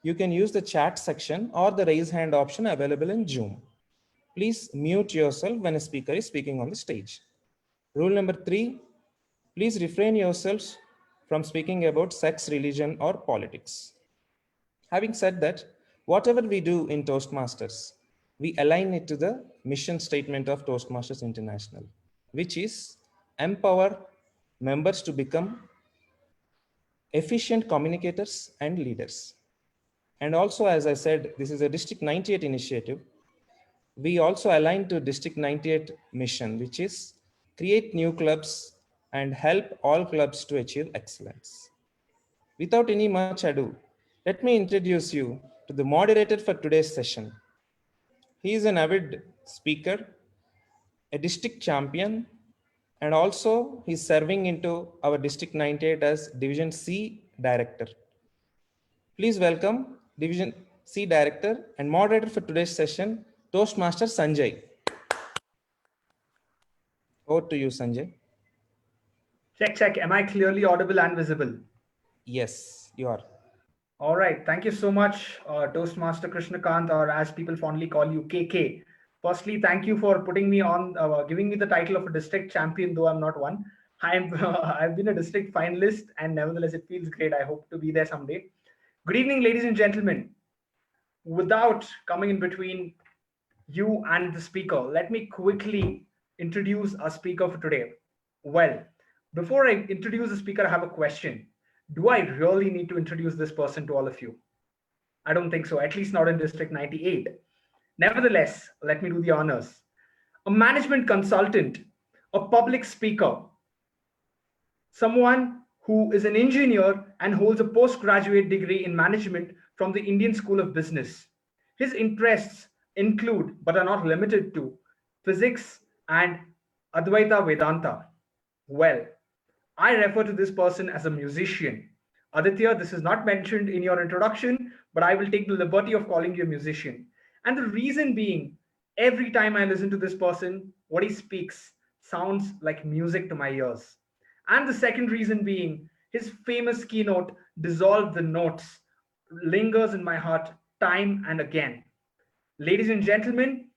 You can use the chat section or the raise hand option available in Zoom. Please mute yourself when a speaker is speaking on the stage. Rule number 3, please refrain yourselves from speaking about sex, religion, or politics. Having said that, whatever we do in Toastmasters, we align it to the mission statement of Toastmasters International, which is empower members to become efficient communicators and leaders. And also, as I said, this is a District 98 initiative. We also align to District 98 mission, which is create new clubs and help all clubs to achieve excellence. Without any much ado, let me introduce you to the moderator for today's session. He is an avid speaker, a district champion, and also he's serving into our District 98 as Division C Director. Please welcome Division C Director and moderator for today's session, Toastmaster Sanjay. Over to you, Sanjay. Check. Am I clearly audible and visible? Yes, you are. All right. Thank you so much, Toastmaster Krishnakanth, or as people fondly call you, KK. Firstly, thank you for putting me on, giving me the title of a district champion, though I'm not one. I've been a district finalist, and nevertheless, it feels great. I hope to be there someday. Good evening, ladies and gentlemen. Without coming in between you and the speaker, let me quickly introduce our speaker for today. Well, before I introduce the speaker, I have a question. Do I really need to introduce this person to all of you? I don't think so, at least not in District 98. Nevertheless, let me do the honors. A management consultant, a public speaker, someone who is an engineer and holds a postgraduate degree in management from the Indian School of Business. His interests include, but are not limited to, physics and Advaita Vedanta. Well, I refer to this person as a musician. Aditya, this is not mentioned in your introduction, but I will take the liberty of calling you a musician. And the reason being, every time I listen to this person, what he speaks sounds like music to my ears. And the second reason being, his famous keynote, Dissolve the Notes, lingers in my heart time and again. Ladies and gentlemen,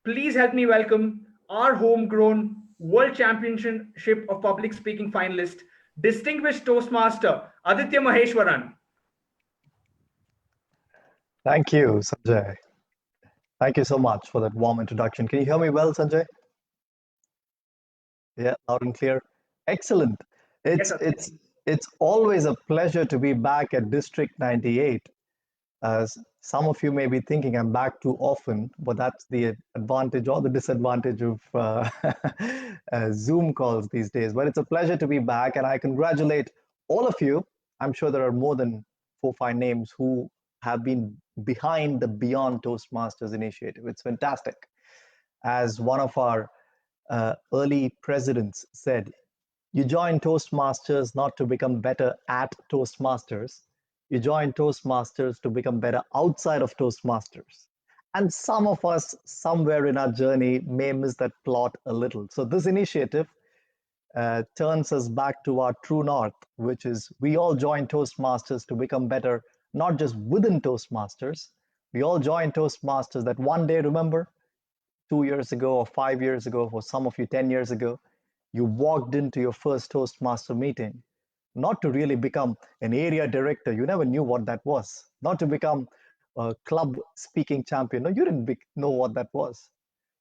please help me welcome our homegrown World Championship of Public Speaking finalist, distinguished Toastmaster, Aditya Maheswaran. Thank you, Sanjay. Thank you so much for that warm introduction. Can you hear me well, Sanjay? Yeah, loud and clear. Excellent. It's always a pleasure to be back at District 98. As some of you may be thinking I'm back too often, but that's the advantage or the disadvantage of Zoom calls these days. But it's a pleasure to be back, and I congratulate all of you. I'm sure there are more than 4-5 names who have been behind the Beyond Toastmasters initiative. It's fantastic. As one of our early presidents said, you join Toastmasters not to become better at Toastmasters. You join Toastmasters to become better outside of Toastmasters. And some of us, somewhere in our journey, may miss that plot a little. So this initiative turns us back to our true north, which is we all join Toastmasters to become better, not just within Toastmasters. We all join Toastmasters that one day, remember, 2 years ago or 5 years ago, for some of you 10 years ago, you walked into your first Toastmaster meeting, not to really become an area director. You never knew what that was. Not to become a club speaking champion. No, you didn't know what that was.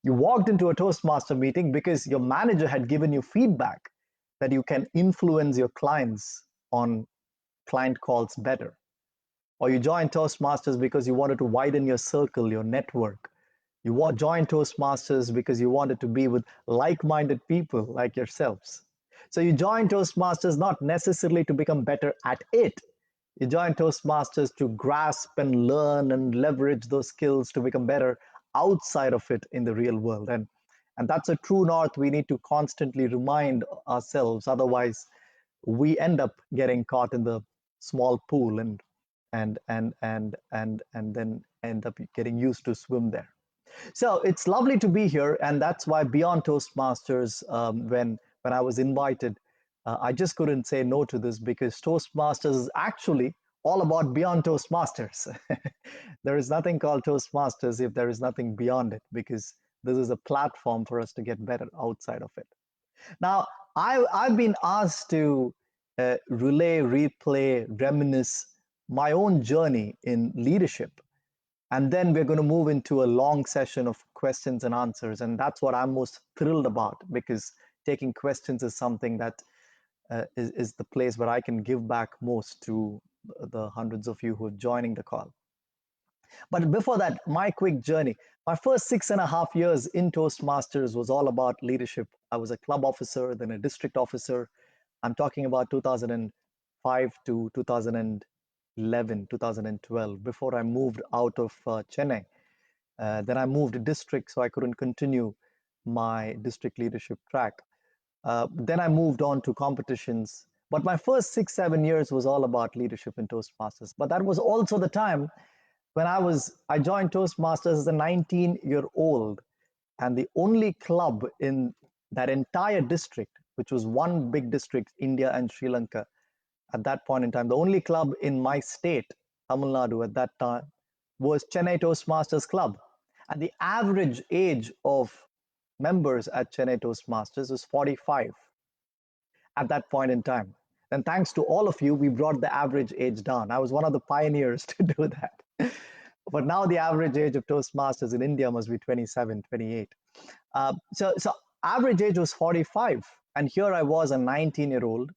You walked into a Toastmaster meeting because your manager had given you feedback that you can influence your clients on client calls better. Or you joined Toastmasters because you wanted to widen your circle, your network. You joined Toastmasters because you wanted to be with like-minded people like yourselves. So you join Toastmasters not necessarily to become better at it. You join Toastmasters to grasp and learn and leverage those skills to become better outside of it in the real world. And that's a true north we need to constantly remind ourselves. Otherwise, we end up getting caught in the small pool and then end up getting used to swim there. So it's lovely to be here, and that's why Beyond Toastmasters, when I was invited, I just couldn't say no to this, because Toastmasters is actually all about Beyond Toastmasters. There is nothing called Toastmasters if there is nothing beyond it, because this is a platform for us to get better outside of it. Now, I've been asked to relay, replay, reminisce my own journey in leadership. And then we're going to move into a long session of questions and answers. And that's what I'm most thrilled about, because taking questions is something that is the place where I can give back most to the hundreds of you who are joining the call. But before that, my quick journey. My first 6.5 years in Toastmasters was all about leadership. I was a club officer, then a district officer. I'm talking about 2005 to 2011, 2012, before I moved out of Chennai. Then I moved to district, so I couldn't continue my district leadership track. Then I moved on to competitions. But my first 6-7 years was all about leadership in Toastmasters. But that was also the time when I joined Toastmasters as a 19-year-old, and the only club in that entire district, which was one big district, India and Sri Lanka, at that point in time, the only club in my state, Tamil Nadu at that time, was Chennai Toastmasters Club. And the average age of members at Chennai Toastmasters was 45 at that point in time. And thanks to all of you, we brought the average age down. I was one of the pioneers to do that. But now the average age of Toastmasters in India must be 27, 28. So average age was 45. And here I was, a 19-year-old,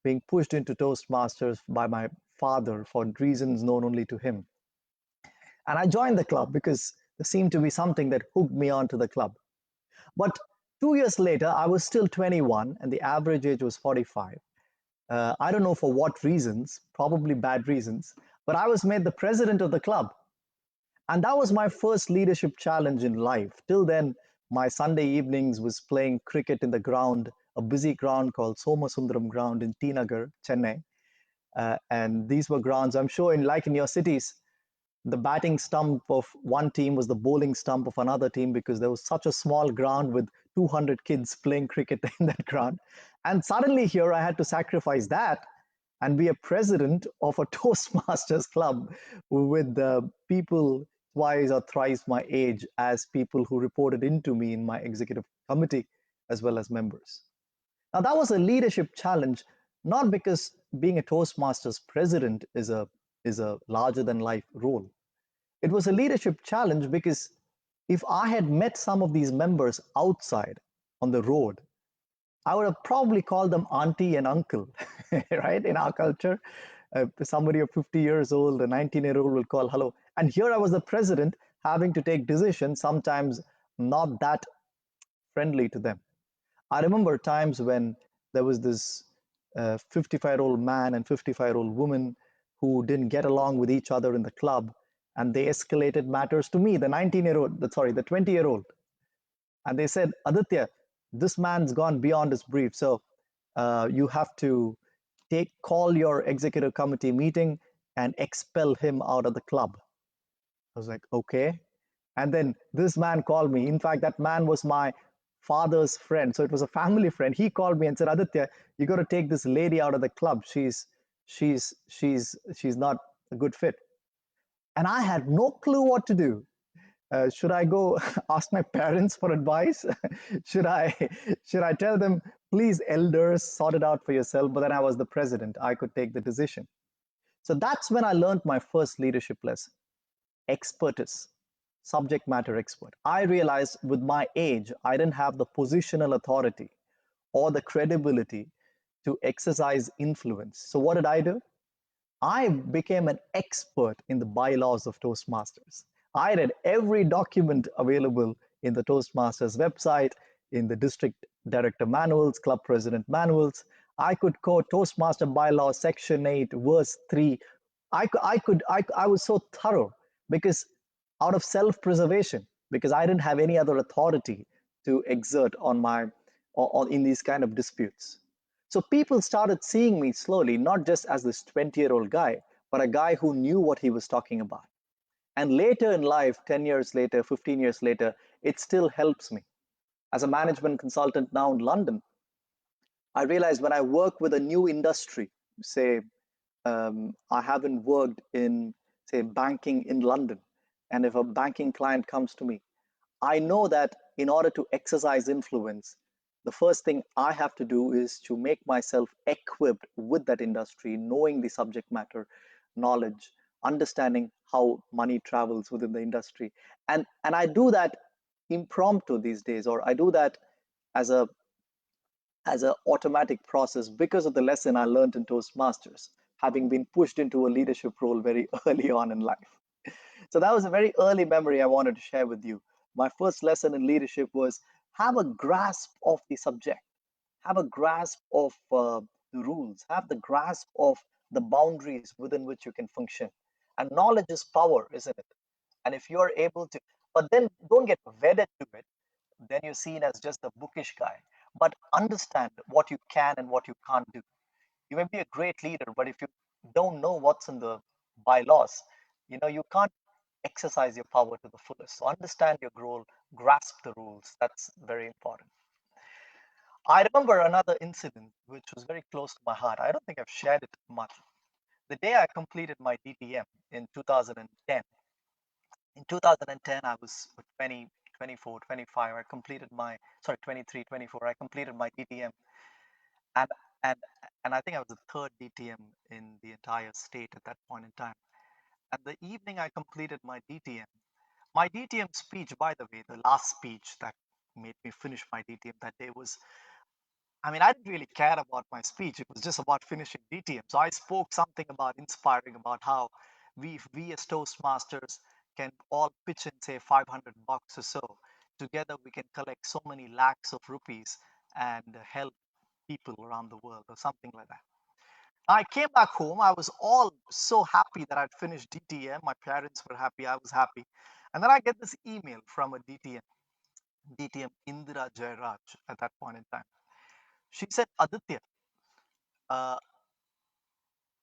being pushed into Toastmasters by my father for reasons known only to him. And I joined the club because there seemed to be something that hooked me onto the club. But 2 years later, I was still 21 and the average age was 45. I don't know for what reasons, probably bad reasons, but I was made the president of the club. And that was my first leadership challenge in life. Till then, my Sunday evenings was playing cricket in the ground, a busy ground called Somasundaram ground in T Nagar, Chennai. And these were grounds, I'm sure, like in your cities, the batting stump of one team was the bowling stump of another team, because there was such a small ground with 200 kids playing cricket in that ground. And suddenly here I had to sacrifice that and be a president of a Toastmasters club with people twice or thrice my age as people who reported into me in my executive committee, as well as members. Now, that was a leadership challenge, not because being a Toastmasters president is a larger than life role. It was a leadership challenge because if I had met some of these members outside on the road, I would have probably called them auntie and uncle, right? In our culture, somebody of 50 years old, a 19-year-old will call hello. And here I was the president having to take decisions, sometimes not that friendly to them. I remember times when there was this 55-year-old man and 55-year-old woman who didn't get along with each other in the club, and they escalated matters to me, the 20-year-old. And they said, Aditya, this man's gone beyond his brief. So you have to call your executive committee meeting and expel him out of the club. I was like, okay. And then this man called me. In fact, that man was my father's friend. So it was a family friend. He called me and said, Aditya, you got to take this lady out of the club. She's not a good fit. And I had no clue what to do. Should I go ask my parents for advice? should I tell them, please, elders, sort it out for yourself? But then I was the president. I could take the decision. So that's when I learned my first leadership lesson: expertise, subject matter expert. I realized with my age, I didn't have the positional authority or the credibility to exercise influence. So what did I do? I became an expert in the bylaws of Toastmasters. I read every document available in the Toastmasters website, in the district director manuals, club president manuals. I could quote Toastmaster bylaws, section 8, verse 3. I was so thorough because out of self-preservation, because I didn't have any other authority to exert in these kind of disputes. So people started seeing me slowly, not just as this 20-year-old guy, but a guy who knew what he was talking about. And later in life, 10 years later, 15 years later, it still helps me. As a management consultant now in London, I realized when I work with a new industry, say I haven't worked in, say, banking in London. And if a banking client comes to me, I know that in order to exercise influence, the first thing I have to do is to make myself equipped with that industry, knowing the subject matter knowledge, understanding how money travels within the industry. And I do that impromptu these days, or I do that as a automatic process because of the lesson I learned in Toastmasters, having been pushed into a leadership role very early on in life. So that was a very early memory I wanted to share with you. My first lesson in leadership was have a grasp of the subject, have a grasp of the rules, have the grasp of the boundaries within which you can function. And knowledge is power, isn't it? And if you're able to, but then don't get wedded to it, then you're seen as just a bookish guy. But understand what you can and what you can't do. You may be a great leader, but if you don't know what's in the bylaws, you can't exercise your power to the fullest. So understand your role, grasp the rules. That's very important. I remember another incident which was very close to my heart. I don't think I've shared it much. The day I completed my DTM in 2010, in 2010, I was 20, 24, 25. I completed my, sorry, 23, 24. I completed my DTM. And, and, and I think I was the third DTM in the entire state at that point in time. And the evening I completed my DTM speech, by the way, the last speech that made me finish my DTM that day was, I mean, I didn't really care about my speech. It was just about finishing DTM. So I spoke something about inspiring about how we as Toastmasters can all pitch in, say, 500 bucks or so. Together, we can collect so many lakhs of rupees and help people around the world or something like that. I came back home. I was all so happy that I'd finished DTM. My parents were happy. I was happy. And then I get this email from a DTM Indira Jairaj at that point in time. She said, Aditya, uh,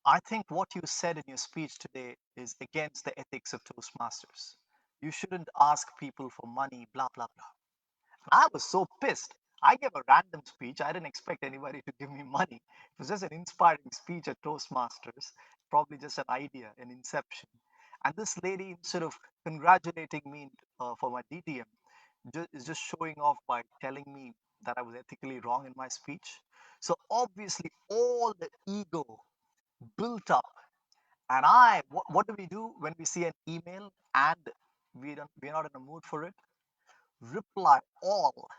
I think what you said in your speech today is against the ethics of Toastmasters. You shouldn't ask people for money, blah, blah, blah. I was so pissed. I gave a random speech. I didn't expect anybody to give me money. It was just an inspiring speech at Toastmasters, probably just an idea, an inception. And this lady, instead of congratulating me for my DTM, is just showing off by telling me that I was ethically wrong in my speech. So obviously, all the ego built up. And what do we do when we see an email and we're not in a mood for it? Reply all.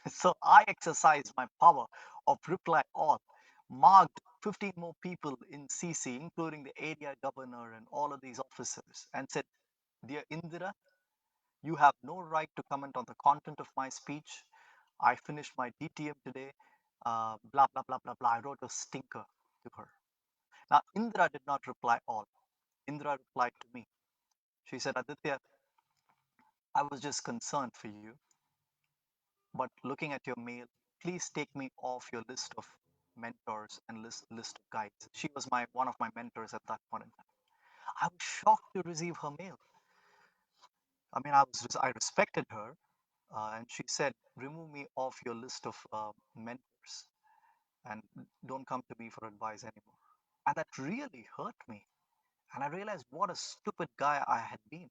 So I exercised my power of reply all, marked 15 more people in CC, including the area governor and all of these officers, and said, Dear Indira, you have no right to comment on the content of my speech. I finished my DTM today. Blah, blah, blah, blah, blah. I wrote a stinker to her. Now, Indira did not reply all. Indira replied to me. She said, Aditya, I was just concerned for you, but looking at your mail, please take me off your list of mentors and list of guides. She was one of my mentors at that point in time. I was shocked to receive her mail. I mean, I respected her, and she said, remove me off your list of mentors and don't come to me for advice anymore. And that really hurt me. And I realized what a stupid guy I had been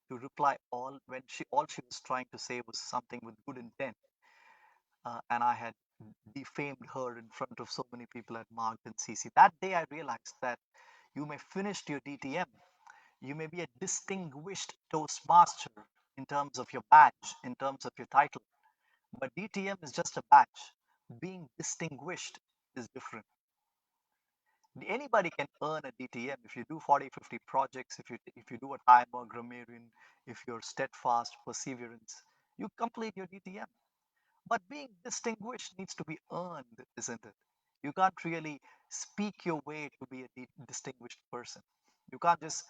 to reply all when all she was trying to say was something with good intent. And I had defamed her in front of so many people at Marked and CC. That day I realized that you may finish your DTM. You may be a distinguished Toastmaster in terms of your badge, in terms of your title. But DTM is just a badge. Being distinguished is different. Anybody can earn a DTM if you do 40, 50 projects, if you do a time or grammarian, if you're steadfast, perseverance, you complete your DTM. But being distinguished needs to be earned, isn't it? You can't really speak your way to be a distinguished person. You can't just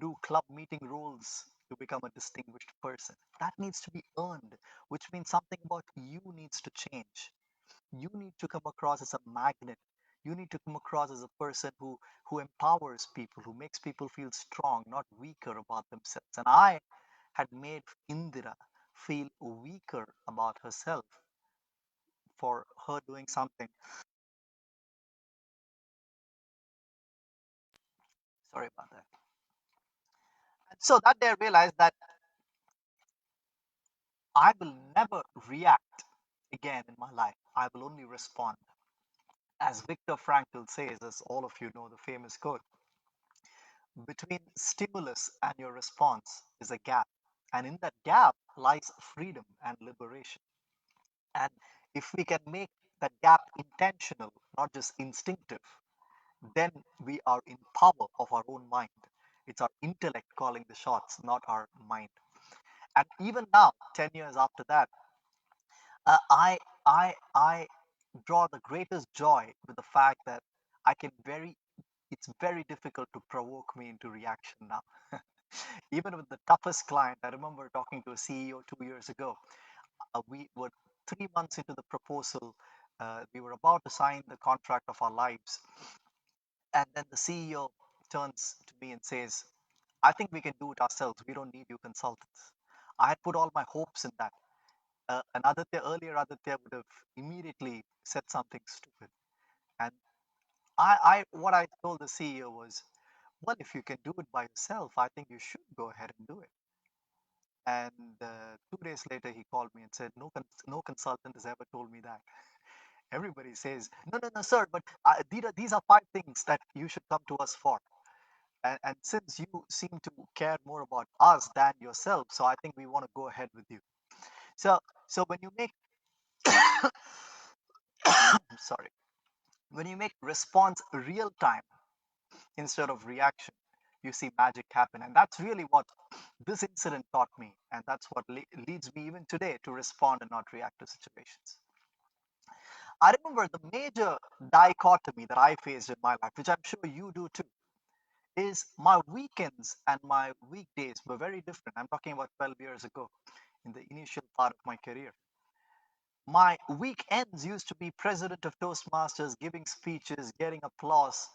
do club meeting rules to become a distinguished person. That needs to be earned, which means something about you needs to change. You need to come across as a magnet. You need to come across as a person who empowers people, who makes people feel strong, not weaker about themselves. And I had made Indira feel weaker about herself for her doing something. Sorry about that. And so that day I realized that I will never react again in my life. I will only respond. As Viktor Frankl says, as all of you know, the famous quote, between stimulus and your response is a gap. And in that gap lies freedom and liberation. And if we can make that gap intentional, not just instinctive, then we are in power of our own mind. It's our intellect calling the shots, not our mind. And even now, 10 years after that, uh, I, I draw the greatest joy with the fact that I can it's very difficult to provoke me into reaction now. Even with the toughest client, I remember talking to a CEO 2 years ago. We were 3 months into the proposal. We were about to sign the contract of our lives. And then the CEO turns to me and says, I think we can do it ourselves. We don't need you consultants. I had put all my hopes in that. And Aditya would have immediately said something stupid. And what I told the CEO was, well, if you can do it by yourself, I think you should go ahead and do it. And 2 days later, he called me and said, no consultant has ever told me that. Everybody says, no, sir, but these are 5 things that you should come to us for. And since you seem to care more about us than yourself, so I think we want to go ahead with you. So when you make, sorry, when you make response real time instead of reaction, you see magic happen. And that's really what this incident taught me. And that's what leads me even today to respond and not react to situations. I remember the major dichotomy that I faced in my life, which I'm sure you do too, is my weekends and my weekdays were very different. I'm talking about 12 years ago in the initial part of my career. My weekends used to be president of Toastmasters, giving speeches, getting applause,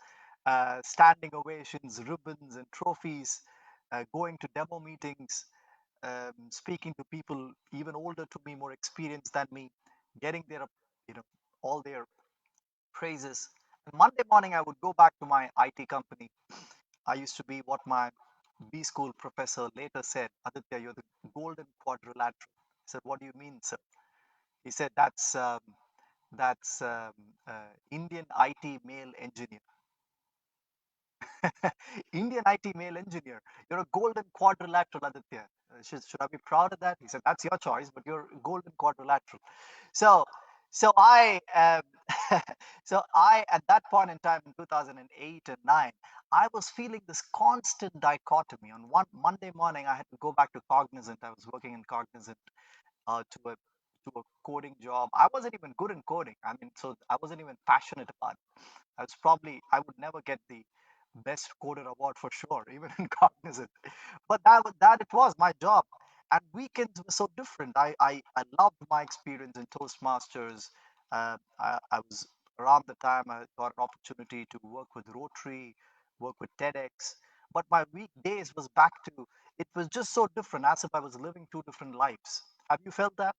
standing ovations, ribbons, and trophies, going to demo meetings, speaking to people even older to me, more experienced than me, getting their, all their praises. And Monday morning, I would go back to my IT company. I used to be what my B school professor later said, Aditya, you're the golden quadrilateral. I said, what do you mean, sir? He said, that's Indian IT male engineer. Indian IT male engineer. You're a golden quadrilateral, Aditya. Should I be proud of that? He said, that's your choice, but you're golden quadrilateral. So, so I, so I, at that point in time in 2008 and 9, I was feeling this constant dichotomy. On one Monday morning, I had to go back to Cognizant. I was working in Cognizant to a coding job. I wasn't even good in coding. I mean, so I wasn't even passionate about it. I would never get the best coder award for sure, even in Cognizant. But that it was my job. And weekends were so different. I loved my experience in Toastmasters. I was around the time I got an opportunity to work with Rotary, work with TEDx. But my weekdays was back to, it was just so different, as if I was living two different lives. Have you felt that?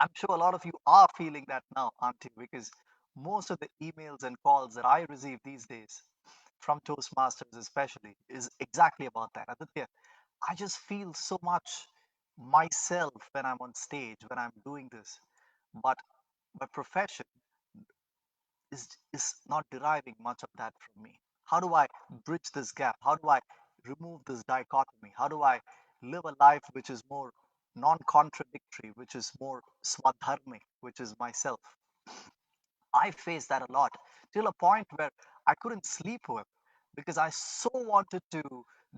I'm sure a lot of you are feeling that now, aren't you? Because most of the emails and calls that I receive these days from Toastmasters, especially, is exactly about that. Aditya, I just feel so much myself when I'm on stage, when I'm doing this. But my profession is not deriving much of that from me. How do I bridge this gap? How do I remove this dichotomy? How do I live a life which is more non-contradictory, which is more swadharmic, which is myself? I faced that a lot till a point where I couldn't sleep well because I so wanted to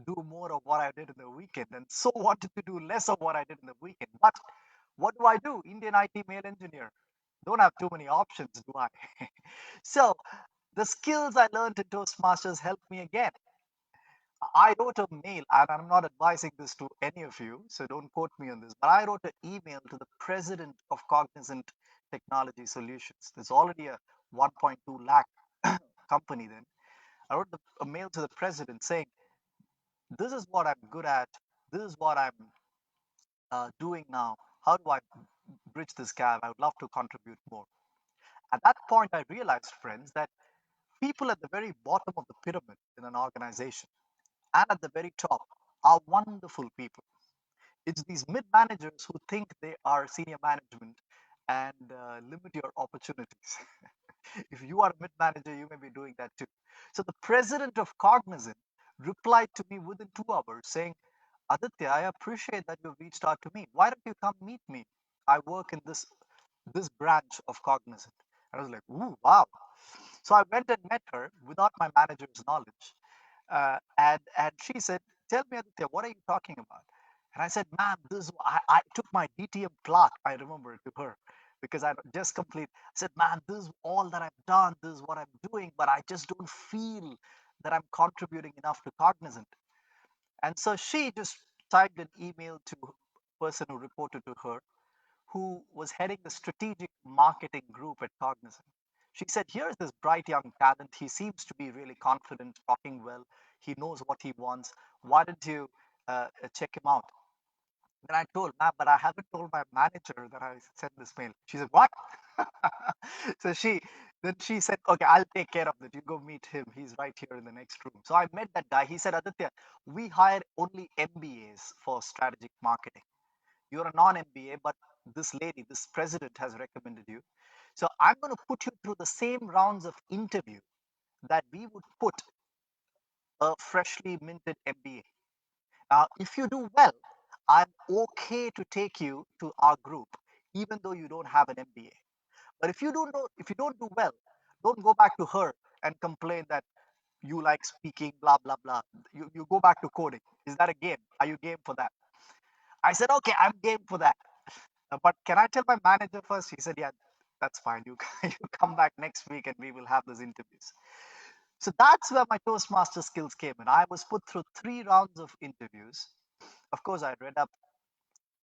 do more of what I did in the weekend and so wanted to do less of what I did in the weekend. But what do I do? Indian IT male engineer. Don't have too many options, do I? So the skills I learned in Toastmasters helped me again. I wrote a mail, and I'm not advising this to any of you, so don't quote me on this, but I wrote an email to the president of Cognizant Technology Solutions. There's already a 1.2 lakh company then. I wrote a mail to the president saying, this is what I'm good at. This is what I'm doing now. How do I bridge this gap? I would love to contribute more. At that point, I realized, friends, that People at the very bottom of the pyramid in an organization and at the very top are wonderful people. It's these mid managers who think they are senior management and limit your opportunities. If you are a mid manager, you may be doing that too. So the president of Cognizant replied to me within 2 hours saying, Aditya, I appreciate that you've reached out to me. Why don't you come meet me? I work in this branch of Cognizant. I was like, ooh, wow. So I went and met her without my manager's knowledge. And she said, tell me, Aditya, what are you talking about? And I said, ma'am, I took my DTM plaque, I remember, to her because I just complete. I said, ma'am, this is all that I've done. This is what I'm doing, but I just don't feel that I'm contributing enough to Cognizant. And so she just typed an email to the person who reported to her, who was heading the strategic marketing group at Cognizant. She said, here's this bright young talent. He seems to be really confident, talking well. He knows what he wants. Why don't you check him out? Then I told, ma'am, but I haven't told my manager that I sent this mail. She said, what? So then she said, okay, I'll take care of it. You go meet him. He's right here in the next room. So I met that guy. He said, Aditya, we hire only MBAs for strategic marketing. You're a non-MBA, but this lady, this president has recommended you. So I'm going to put you through the same rounds of interview that we would put a freshly minted MBA. Now, if you do well, I'm okay to take you to our group, even though you don't have an MBA. But if you don't do well, don't go back to her and complain that you like speaking, blah blah blah. You go back to coding. Is that a game? Are you game for that? I said, okay, I'm game for that. But can I tell my manager first? He said, yeah, that's fine. You you come back next week and we will have those interviews. So that's where my Toastmaster skills came in. I was put through 3 rounds of interviews. Of course, I read up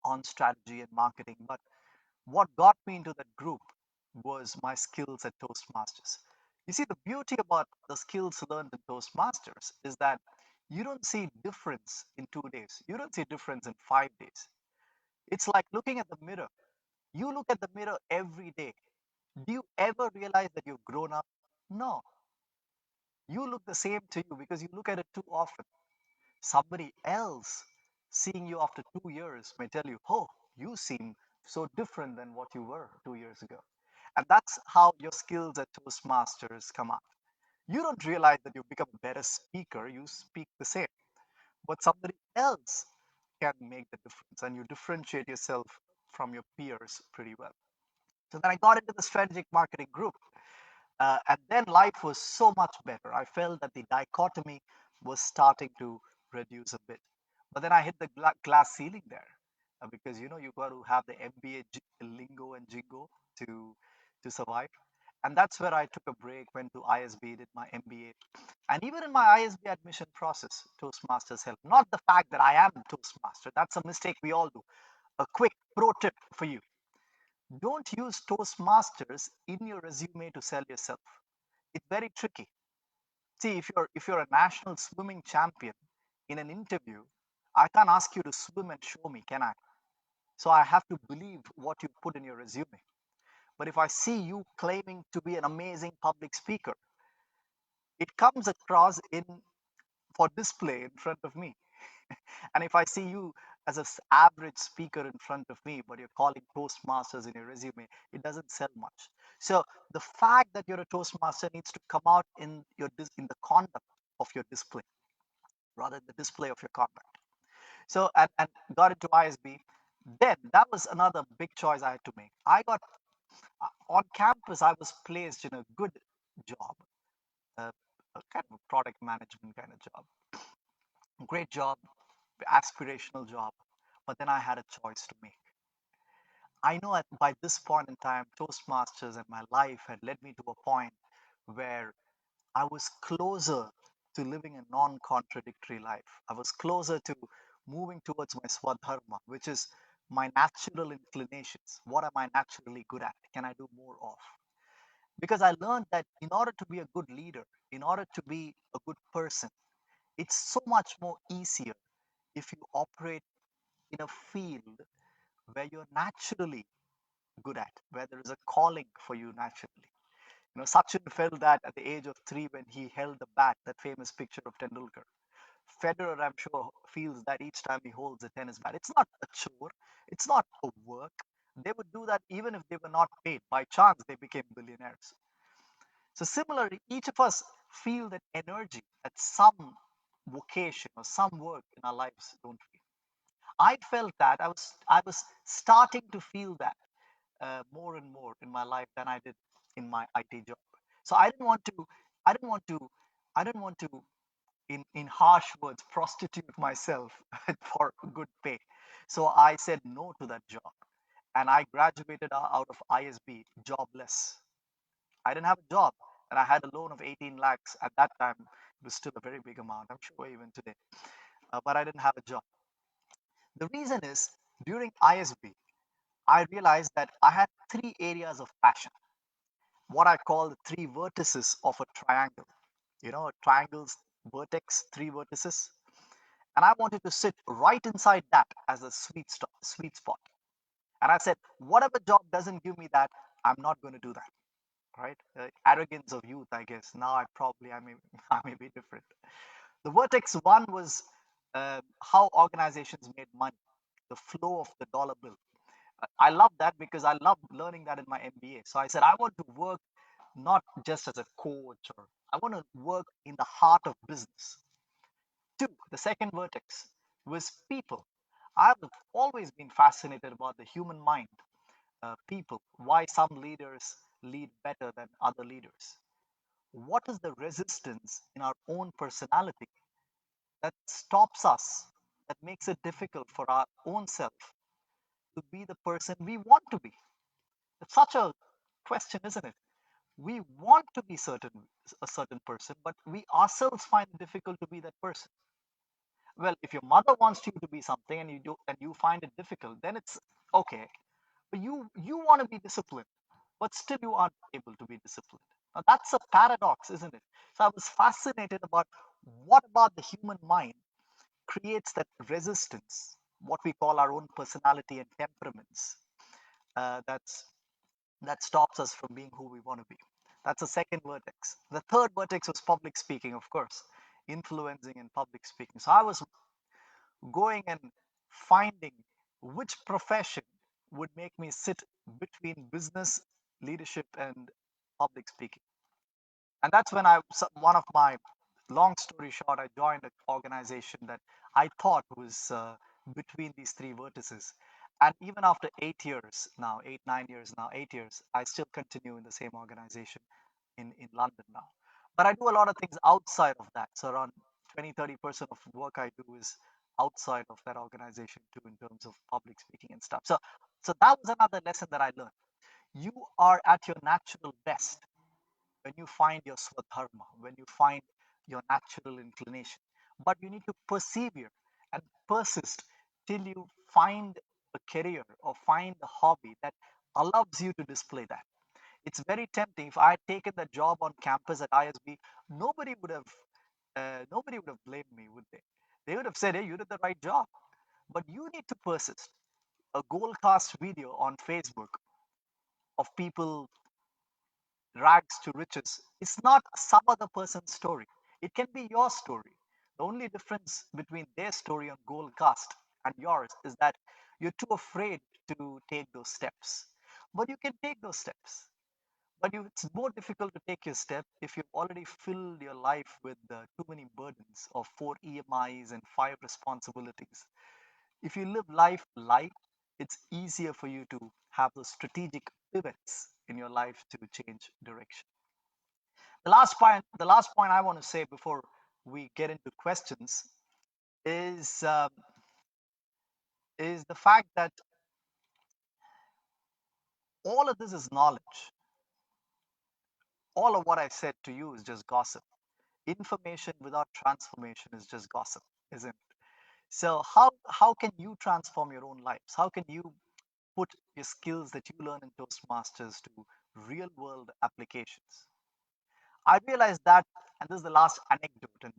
on strategy and marketing, but what got me into that group was my skills at Toastmasters. You see, the beauty about the skills learned in Toastmasters is that you don't see difference in 2 days. You don't see difference in 5 days. It's like looking at the mirror. You look at the mirror every day. Do you ever realize that you've grown up? No. You look the same to you because you look at it too often. Somebody else seeing you after 2 years may tell you, oh, you seem so different than what you were 2 years ago. And that's how your skills at Toastmasters come out. You don't realize that you become a better speaker, you speak the same, but somebody else can make the difference and you differentiate yourself from your peers pretty well. So then I got into the strategic marketing group. And then life was so much better. I felt that the dichotomy was starting to reduce a bit. But then I hit the glass ceiling there because you got to have the MBA lingo and jingo to survive. And that's where I took a break, went to ISB, did my MBA. And even in my ISB admission process, Toastmasters helped. Not the fact that I am a Toastmaster. That's a mistake we all do. A quick pro tip for you. Don't use Toastmasters in your resume to sell yourself. It's very tricky. See, if you're a national swimming champion in an interview, I can't ask you to swim and show me, can I? So I have to believe what you put in your resume. But if I see you claiming to be an amazing public speaker, it comes across in for display in front of me. And if I see you as an average speaker in front of me, but you're calling Toastmasters in your resume, it doesn't sell much. So the fact that you're a Toastmaster needs to come out in in the conduct of your display, rather than the display of your conduct. So and got into ISB. Then that was another big choice I had to make. I got on campus. I was placed in a good job, a kind of a product management kind of job. Great job, aspirational job. But then I had a choice to make. I know by this point in time, Toastmasters and my life had led me to a point where I was closer to living a non contradictory life. I was closer to moving towards my swadharma, which is my natural inclinations. What am I naturally good at? Can I do more of? Because I learned that in order to be a good leader, in order to be a good person, it's so much more easier if you operate in a field where you're naturally good at, where there is a calling for you naturally. Sachin felt that at the age of 3 when he held the bat, that famous picture of Tendulkar. Federer, I'm sure, feels that each time he holds a tennis bat. It's not a chore, it's not a work. They would do that even if they were not paid. By chance, they became billionaires. So similarly, each of us feel that energy at some vocation or some work in our lives, don't we? I felt that I was starting to feel that more and more in my life than I did in my IT job. So I didn't want to, I didn't want to, in harsh words, prostitute myself for good pay. So I said no to that job, and I graduated out of ISB jobless. I didn't have a job, and I had a loan of 18 lakhs at that time. It was still a very big amount, I'm sure even today, but I didn't have a job. The reason is during ISB, I realized that I had three areas of passion, what I call the three vertices of a triangle. A triangle's vertex, three vertices. And I wanted to sit right inside that as a sweet spot. And I said, whatever job doesn't give me that, I'm not going to do that. Right? Arrogance of youth, I guess. Now I may, I may be different. The vertex one was how organizations made money, the flow of the dollar bill. I love that because I love learning that in my MBA. So I said, I want to work not just as a coach, or I want to work in the heart of business. Two, the second vertex was people. I've always been fascinated about the human mind, people, why some leaders lead better than other leaders. What is the resistance in our own personality that stops us, that makes it difficult for our own self to be the person we want to be? It's such a question, isn't it? We want to be a certain person, but we ourselves find it difficult to be that person. Well, if your mother wants you to be something and you find it difficult, then it's okay. But you want to be disciplined, but still you aren't able to be disciplined. Now that's a paradox, isn't it? So I was fascinated about what about the human mind creates that resistance, what we call our own personality and temperaments, that's that stops us from being who we want to be. That's the second vertex. The third vertex was public speaking, of course, influencing and public speaking. So I was going and finding which profession would make me sit between business, leadership, and public speaking. And that's when one of my, long story short, I joined an organization that I thought was between these three vertices. And even after 8 years now, 8, 9 years now, 8 years, I still continue in the same organization in London now. But I do a lot of things outside of that. So around 20-30% of work I do is outside of that organization too, in terms of public speaking and stuff. So that was another lesson that I learned. You are at your natural best when you find your swadharma, when you find your natural inclination. But you need to persevere and persist till you find a career or find a hobby that allows you to display that. It's very tempting. If I had taken that job on campus at ISB, nobody would have blamed me, would they? They would have said, "Hey, you did the right job." But you need to persist. A gold cast video on Facebook of people rags to riches. It's not some other person's story. It can be your story. The only difference between their story on Gold Cast and yours is that you're too afraid to take those steps. But you can take those steps. But it's more difficult to take your step if you've already filled your life with too many burdens of 4 EMIs and 5 responsibilities. If you live life light, it's easier for you to have those strategic pivots in your life to change direction. The last point I want to say before we get into questions is is the fact that all of this is knowledge. All of what I said to you is just gossip. Information without transformation is just gossip, isn't it? So how can you transform your own lives? How can you put your skills that you learn in Toastmasters to real world applications? I realized that, and this is the last anecdote,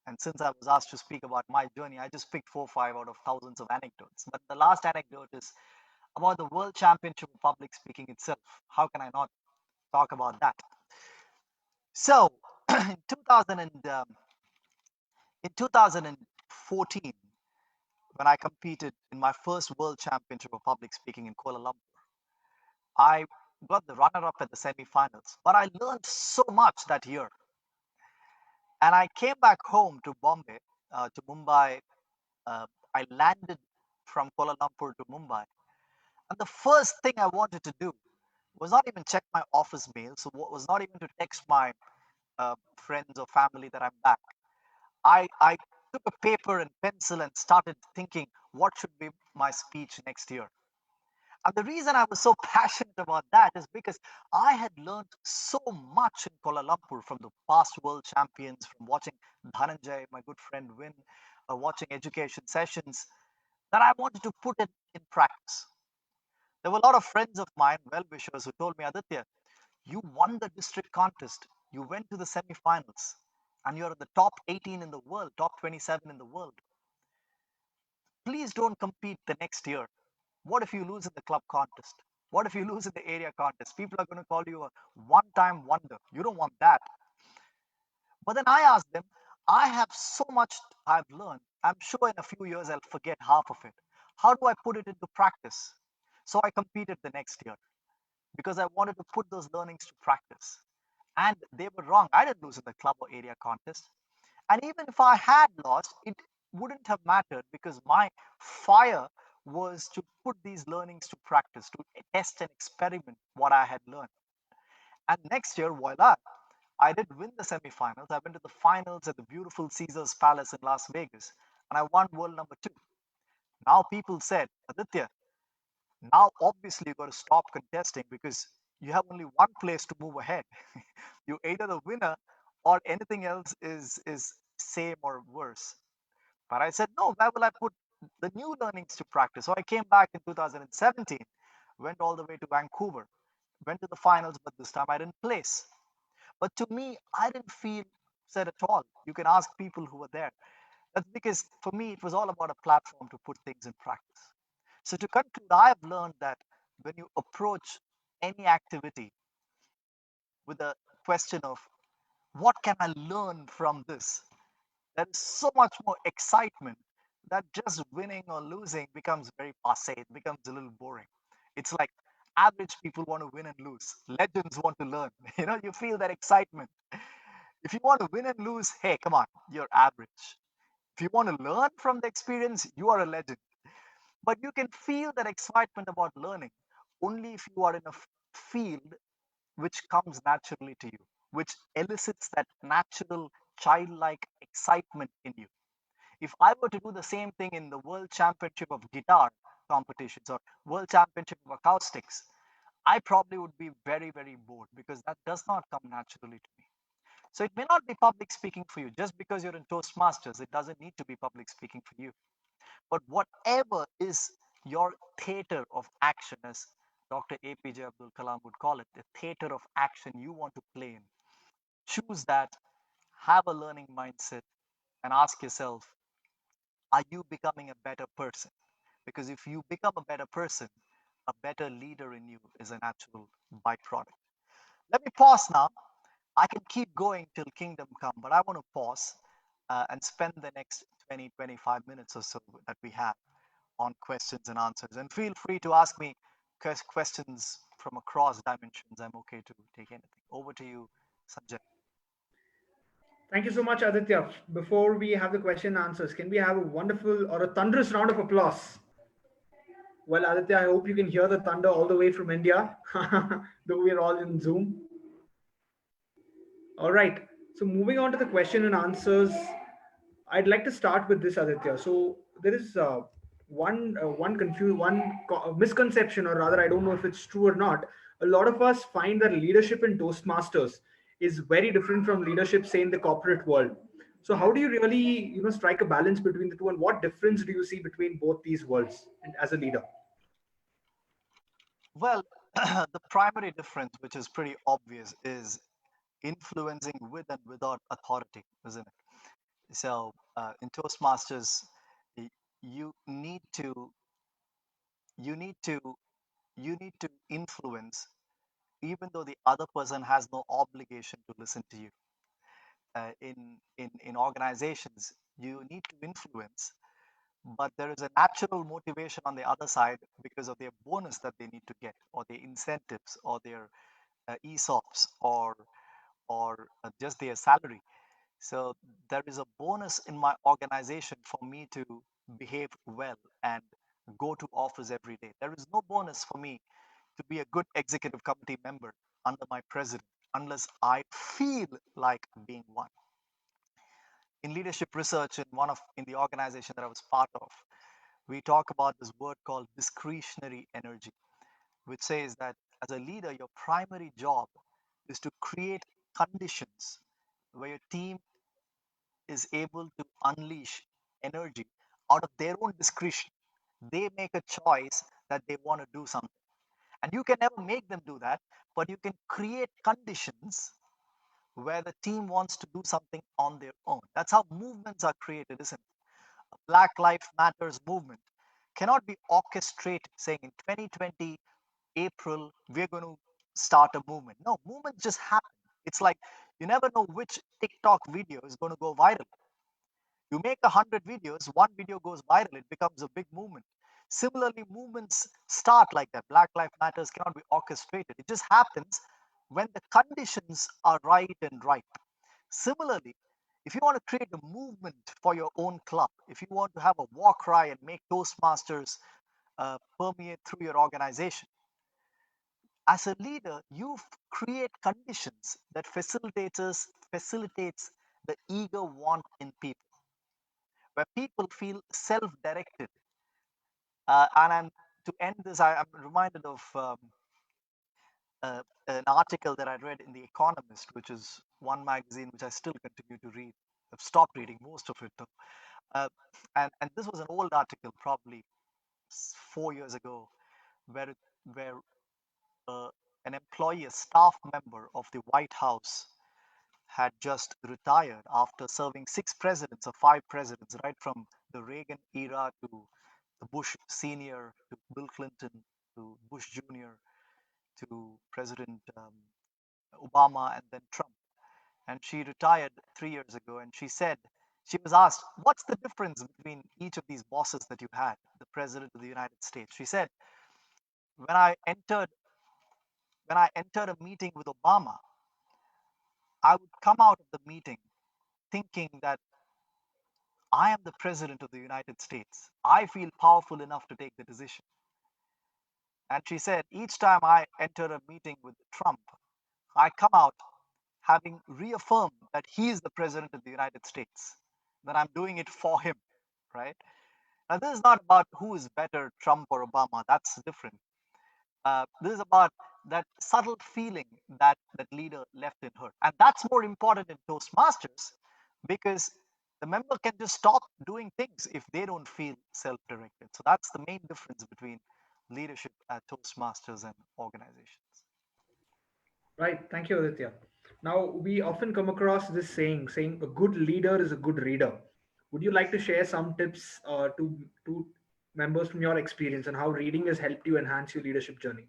and since I was asked to speak about my journey, I just picked 4 or 5 out of thousands of anecdotes. But the last anecdote is about the World Championship of Public Speaking itself. How can I not talk about that. So in 2014, when I competed in my first World Championship of Public Speaking in Kuala Lumpur, I got the runner-up at the semi-finals. But I learned so much that year. And I came back home to Bombay, to Mumbai. I landed from Kuala Lumpur to Mumbai. And the first thing I wanted to do was not even check my office mail. So was not even to text my friends or family that I'm back. I took a paper and pencil and started thinking what should be my speech next year. And the reason I was so passionate about that is because I had learned so much in Kuala Lumpur from the past world champions, from watching Dhananjay, my good friend, win, watching education sessions, that I wanted to put it in practice. There were a lot of friends of mine, well-wishers, who told me, Aditya, you won the district contest. You went to the semi-finals and you're in the top 18 in the world, top 27 in the world. Please don't compete the next year. What if you lose in the club contest? What if you lose in the area contest? People are going to call you a one-time wonder. You don't want that. But then I asked them, I have so much I've learned. I'm sure in a few years I'll forget half of it. How do I put it into practice? So I competed the next year because I wanted to put those learnings to practice. And they were wrong. I didn't lose in the club or area contest. And even if I had lost, it wouldn't have mattered because my fire was to put these learnings to practice, to test and experiment what I had learned. And next year, voila, I did win the semifinals. I went to the finals at the beautiful Caesars Palace in Las Vegas, and I won world number 2. Now people said, Aditya, now obviously you've got to stop contesting because you have only one place to move ahead. You're either the winner or anything else is same or worse. But I said, no, where will I put the new learnings to practice? So I came back in 2017, went all the way to Vancouver, went to the finals, but this time I didn't place. But to me, I didn't feel sad at all. You can ask people who were there. That's because for me, it was all about a platform to put things in practice. So to conclude, I have learned that when you approach any activity with a question of what can I learn from this, there is so much more excitement that just winning or losing becomes very passe. It becomes a little boring. It's like average people want to win and lose. Legends want to learn. You feel that excitement. If you want to win and lose, hey, come on, you're average. If you want to learn from the experience, you are a legend. But you can feel that excitement about learning only if you are in a field which comes naturally to you, which elicits that natural childlike excitement in you. If I were to do the same thing in the World Championship of Guitar competitions or World Championship of Acoustics, I probably would be very, very bored because that does not come naturally to me. So it may not be public speaking for you. Just because you're in Toastmasters, it doesn't need to be public speaking for you. But whatever is your theater of action, as Dr. APJ Abdul Kalam would call it, the theater of action you want to play in, choose that, have a learning mindset, and ask yourself, are you becoming a better person? Because if you become a better person, a better leader in you is a natural byproduct. Let me pause now. I can keep going till kingdom come, but I want to pause and spend the next 20, 25 minutes or so that we have on questions and answers. And feel free to ask me questions from across dimensions. I'm okay to take anything. Over to you, Sanjay. Thank you so much, Aditya. Before we have the question and answers, can we have a wonderful or a thunderous round of applause? Well, Aditya, I hope you can hear the thunder all the way from India, though we're all in Zoom. All right. So moving on to the question and answers, I'd like to start with this, Aditya. So there is one misconception, or rather, I don't know if it's true or not. A lot of us find that leadership in Toastmasters is very different from leadership, say, in the corporate world. So how do you really, strike a balance between the two, and what difference do you see between both these worlds and as a leader? Well, the primary difference, which is pretty obvious, is influencing with and without authority, isn't it? So in Toastmasters, you need to you need to you need to influence even though the other person has no obligation to listen to you. In organizations, you need to influence, but there is a natural motivation on the other side because of their bonus that they need to get, or their incentives, or their ESOPs, or just their salary. So there is a bonus in my organization for me to behave well and go to office every day. There is no bonus for me to be a good executive committee member under my president unless I feel like being one. In leadership research in the organization that I was part of, we talk about this word called discretionary energy, which says that as a leader, your primary job is to create conditions where your team is able to unleash energy out of their own discretion. They make a choice that they want to do something. And you can never make them do that, but you can create conditions where the team wants to do something on their own. That's how movements are created, isn't it? A Black Lives Matters movement cannot be orchestrated saying in 2020 April we're going to start a movement. No, movements just happen. It's like you never know which TikTok video is going to go viral. You make 100 videos, one video goes viral, it becomes a big movement. Similarly, movements start like that. Black Lives Matters cannot be orchestrated. It just happens when the conditions are right and ripe. Similarly, if you want to create a movement for your own club, if you want to have a war cry and make Toastmasters permeate through your organization, as a leader, you create conditions that facilitates the eager want in people, where people feel self-directed. And to end this, I'm reminded of an article that I read in The Economist, which is one magazine which I still continue to read. I've stopped reading most of it though. And this was an old article, probably 4 years ago, where uh, an employee, a staff member of the White House, had just retired after serving 6 presidents or 5 presidents, right from the Reagan era to the Bush Senior to Bill Clinton to Bush Junior to President Obama and then Trump. And she retired 3 years ago, and she was asked, what's the difference between each of these bosses that you had, the President of the United States? She said, when I entered a meeting with Obama, I would come out of the meeting thinking that I am the President of the United States. I feel powerful enough to take the decision. And she said, each time I enter a meeting with Trump, I come out having reaffirmed that he is the President of the United States, that I'm doing it for him, right? Now, this is not about who is better, Trump or Obama. That's different. This is about that subtle feeling that that leader left in her. And that's more important in Toastmasters because the member can just stop doing things if they don't feel self-directed. So that's the main difference between leadership at Toastmasters and organizations. Right. Thank you, Aditya. Now, we often come across this saying a good leader is a good reader. Would you like to share some tips to members from your experience and how reading has helped you enhance your leadership journey?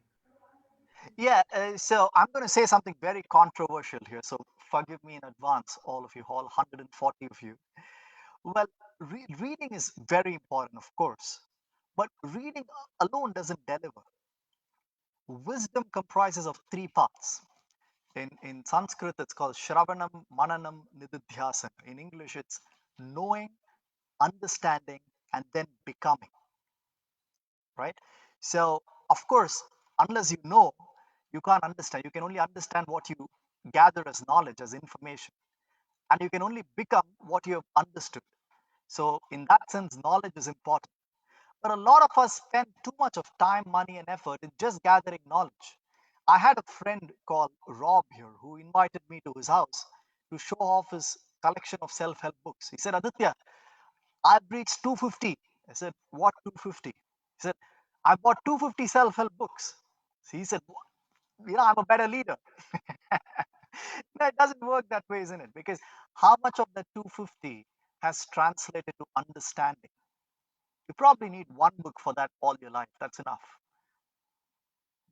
Yeah, so I'm going to say something very controversial here. So forgive me in advance, all of you, all 140 of you. Well, reading is very important, of course, but reading alone doesn't deliver. Wisdom comprises of 3 parts. In Sanskrit, it's called Shravanam, Mananam, Nididhyasana. In English, it's knowing, understanding, and then becoming, right? So, of course, unless you know, you can't understand. You can only understand what you gather as knowledge, as information, and you can only become what you have understood. So, in that sense, knowledge is important. But a lot of us spend too much of time, money, and effort in just gathering knowledge. I had a friend called Rob here who invited me to his house to show off his collection of self help books. He said, Aditya, I've reached 250. I said, what 250? He said, I bought 250 self help books. So he said, I'm a better leader. No, it doesn't work that way, isn't it? Because how much of that 250 has translated to understanding? You probably need one book for that all your life. That's enough.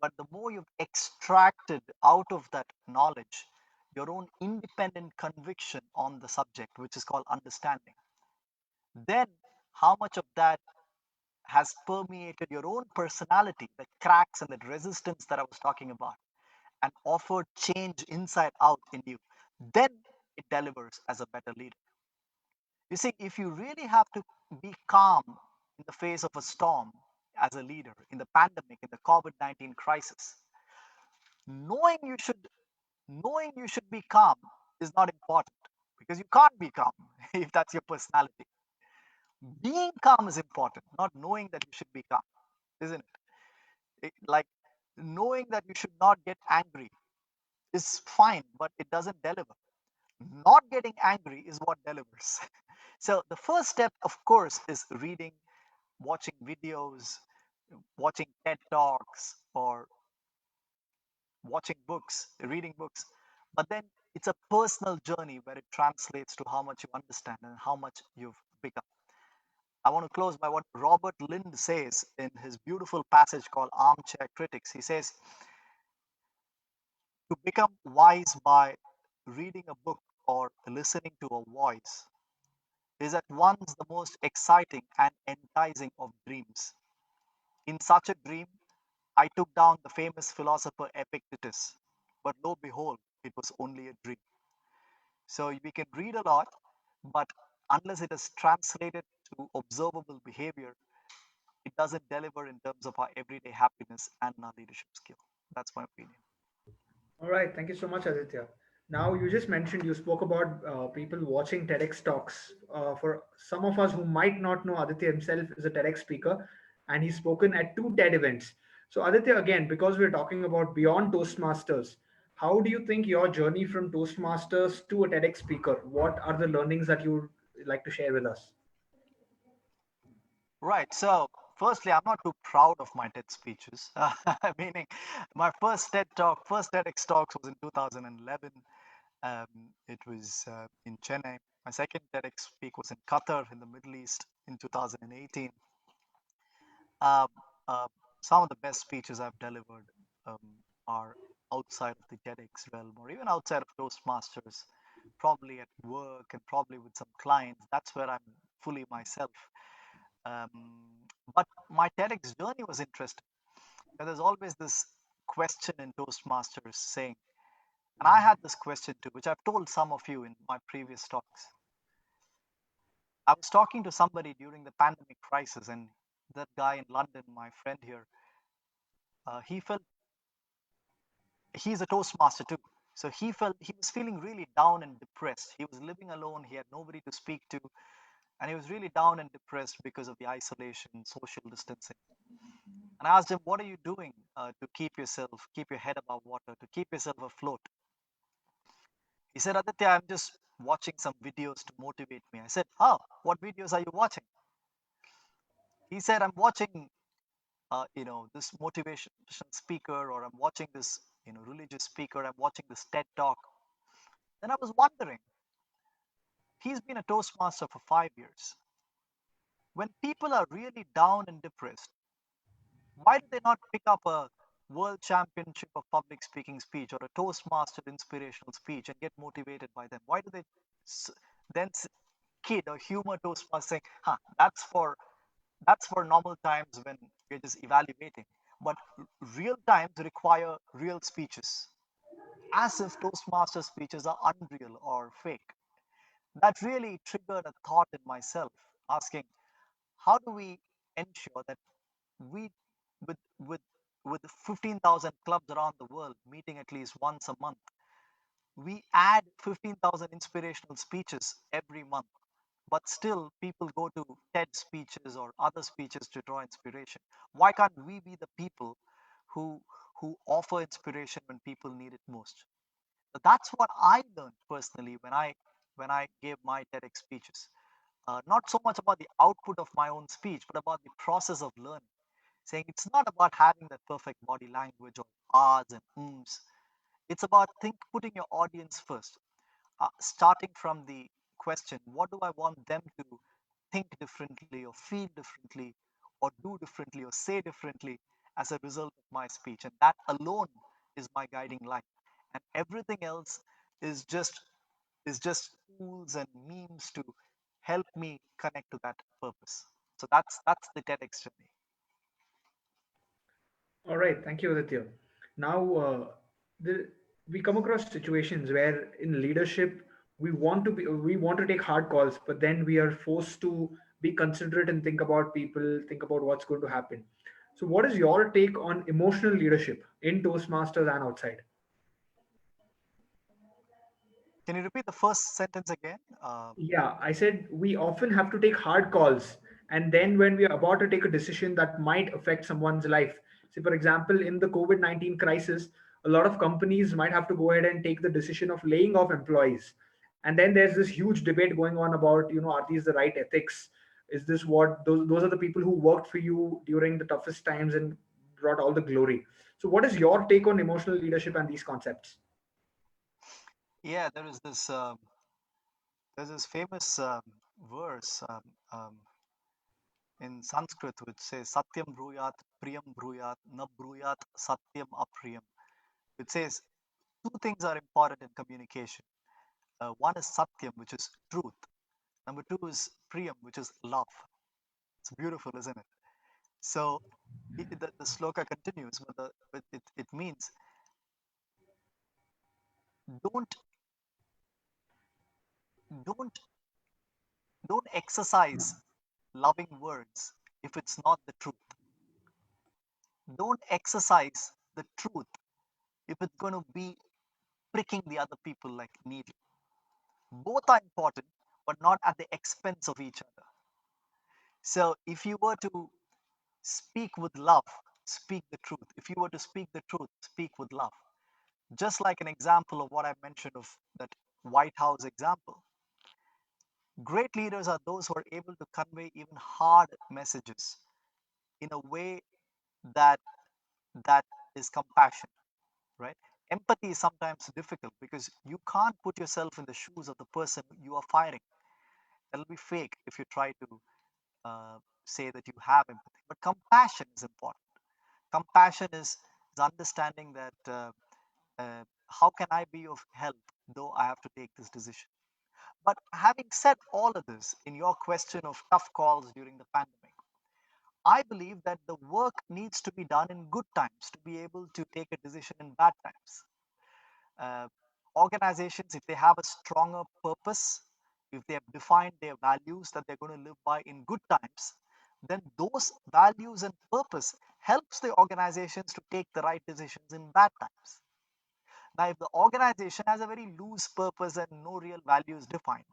but the more you've extracted out of that knowledge your own independent conviction on the subject, which is called understanding, then how much of that has permeated your own personality, the cracks and the resistance that I was talking about, and offered change inside out in you, then it delivers as a better leader. You see, if you really have to be calm in the face of a storm as a leader, in the pandemic, in the COVID-19 crisis, knowing you should be calm is not important, because you can't be calm if that's your personality. Being calm is important, not knowing that you should be calm, isn't it? Like, knowing that you should not get angry is fine, but it doesn't deliver. Not getting angry is what delivers. So the first step, of course, is reading, watching videos, watching TED Talks, or watching books, reading books. But then it's a personal journey where it translates to how much you understand and how much you've become. I want to close by what Robert Lind says in his beautiful passage called Armchair Critics. He says, to become wise by reading a book or listening to a voice is at once the most exciting and enticing of dreams. In such a dream, I took down the famous philosopher Epictetus, but lo behold, it was only a dream. So we can read a lot, but unless it is translated to observable behavior, it doesn't deliver in terms of our everyday happiness and our leadership skill. That's my opinion. All right, thank you so much, Aditya. Now, you just mentioned you spoke about people watching TEDx talks. For some of us who might not know, Aditya himself is a TEDx speaker, and he's spoken at two TED events. So, Aditya, again, because we're talking about Beyond Toastmasters, how do you think your journey from Toastmasters to a TEDx speaker? What are the learnings that you would like to share with us? Right. So, firstly, I'm not too proud of my TED speeches. Meaning, my first TEDx talks was in 2011. Um, it was in Chennai. My second TEDx speak was in Qatar, in the Middle East, in 2018. Um, uh, some of the best speeches I've delivered um, are outside of the TEDx realm, or even outside of Toastmasters, probably at work and probably with some clients. That's where I'm fully myself. Um, but my TEDx journey was interesting. And there's always this question in Toastmasters saying, and I had this question too, which I've told some of you in my previous talks. I was talking to somebody during the pandemic crisis, and that guy in London, my friend here, he felt, he's a Toastmaster too. So he was feeling really down and depressed. He was living alone. He had nobody to speak to. And he was really down and depressed because of the isolation, social distancing. And I asked him, what are you doing to keep your head above water, to keep yourself afloat? He said, Aditya, I'm just watching some videos to motivate me. I said, oh, what videos are you watching? He said, I'm watching, this motivation speaker, or I'm watching this, religious speaker. I'm watching this TED talk. Then I was wondering, he's been a Toastmaster for 5 years. When people are really down and depressed, why do they not pick up a world championship of public speaking speech or a Toastmaster inspirational speech and get motivated by them? Why do they then kid or humor Toastmaster saying, huh, that's for normal times when we're just evaluating. But real times require real speeches, as if Toastmaster speeches are unreal or fake. That really triggered a thought in myself, asking, how do we ensure that we, with with with 15,000 clubs around the world meeting at least once a month, we add 15,000 inspirational speeches every month, but still people go to TED speeches or other speeches to draw inspiration. Why can't we be the people who offer inspiration when people need it most? So that's what I learned personally when I gave my TEDx speeches. Not so much about the output of my own speech, but about the process of learning. Saying it's not about having that perfect body language or ahs and ums. It's about putting your audience first, starting from the question, what do I want them to think differently or feel differently or do differently or say differently, as a result of my speech, and that alone is my guiding light. And everything else is just tools and memes to help me connect to that purpose. So that's the TEDx journey. All right, thank you, Aditya. Now, we come across situations where in leadership we want to take hard calls, but then we are forced to be considerate and think about people, think about what's going to happen. So, what is your take on emotional leadership in Toastmasters and outside? Can you repeat the first sentence again? Yeah, I said we often have to take hard calls. And then when we are about to take a decision that might affect someone's life, say, for example, in the COVID 19 crisis, a lot of companies might have to go ahead and take the decision of laying off employees. And then there's this huge debate going on about, are these the right ethics? Is this what those are the people who worked for you during the toughest times and brought all the glory? So, what is your take on emotional leadership and these concepts? Yeah, there's this famous verse in Sanskrit which says Satyam bruyat, Priyam bruyat, na bruyat Satyam apriyam. It says two things are important in communication. One is Satyam, which is truth. Number two is Priyam, which is love. It's beautiful, isn't it? So the sloka continues, but it means don't don't don't exercise loving words if it's not the truth. Don't exercise the truth if it's going to be pricking the other people like a needle. Both are important, but not at the expense of each other. So if you were to speak with love, speak the truth. If you were to speak the truth, speak with love. Just like an example of what I mentioned of that White House example. Great leaders are those who are able to convey even hard messages in a way that that is compassion, right? Empathy is sometimes difficult because you can't put yourself in the shoes of the person you are firing. That'll be fake if you try to say that you have empathy. But compassion is important. Compassion is understanding that how can I be of help though I have to take this decision. But having said all of this, in your question of tough calls during the pandemic, I believe that the work needs to be done in good times to be able to take a decision in bad times. Uh, Organizations, if they have a stronger purpose, if they have defined their values that they're going to live by in good times, then those values and purpose helps the organizations to take the right decisions in bad times. Now, if the organization has a very loose purpose and no real values defined,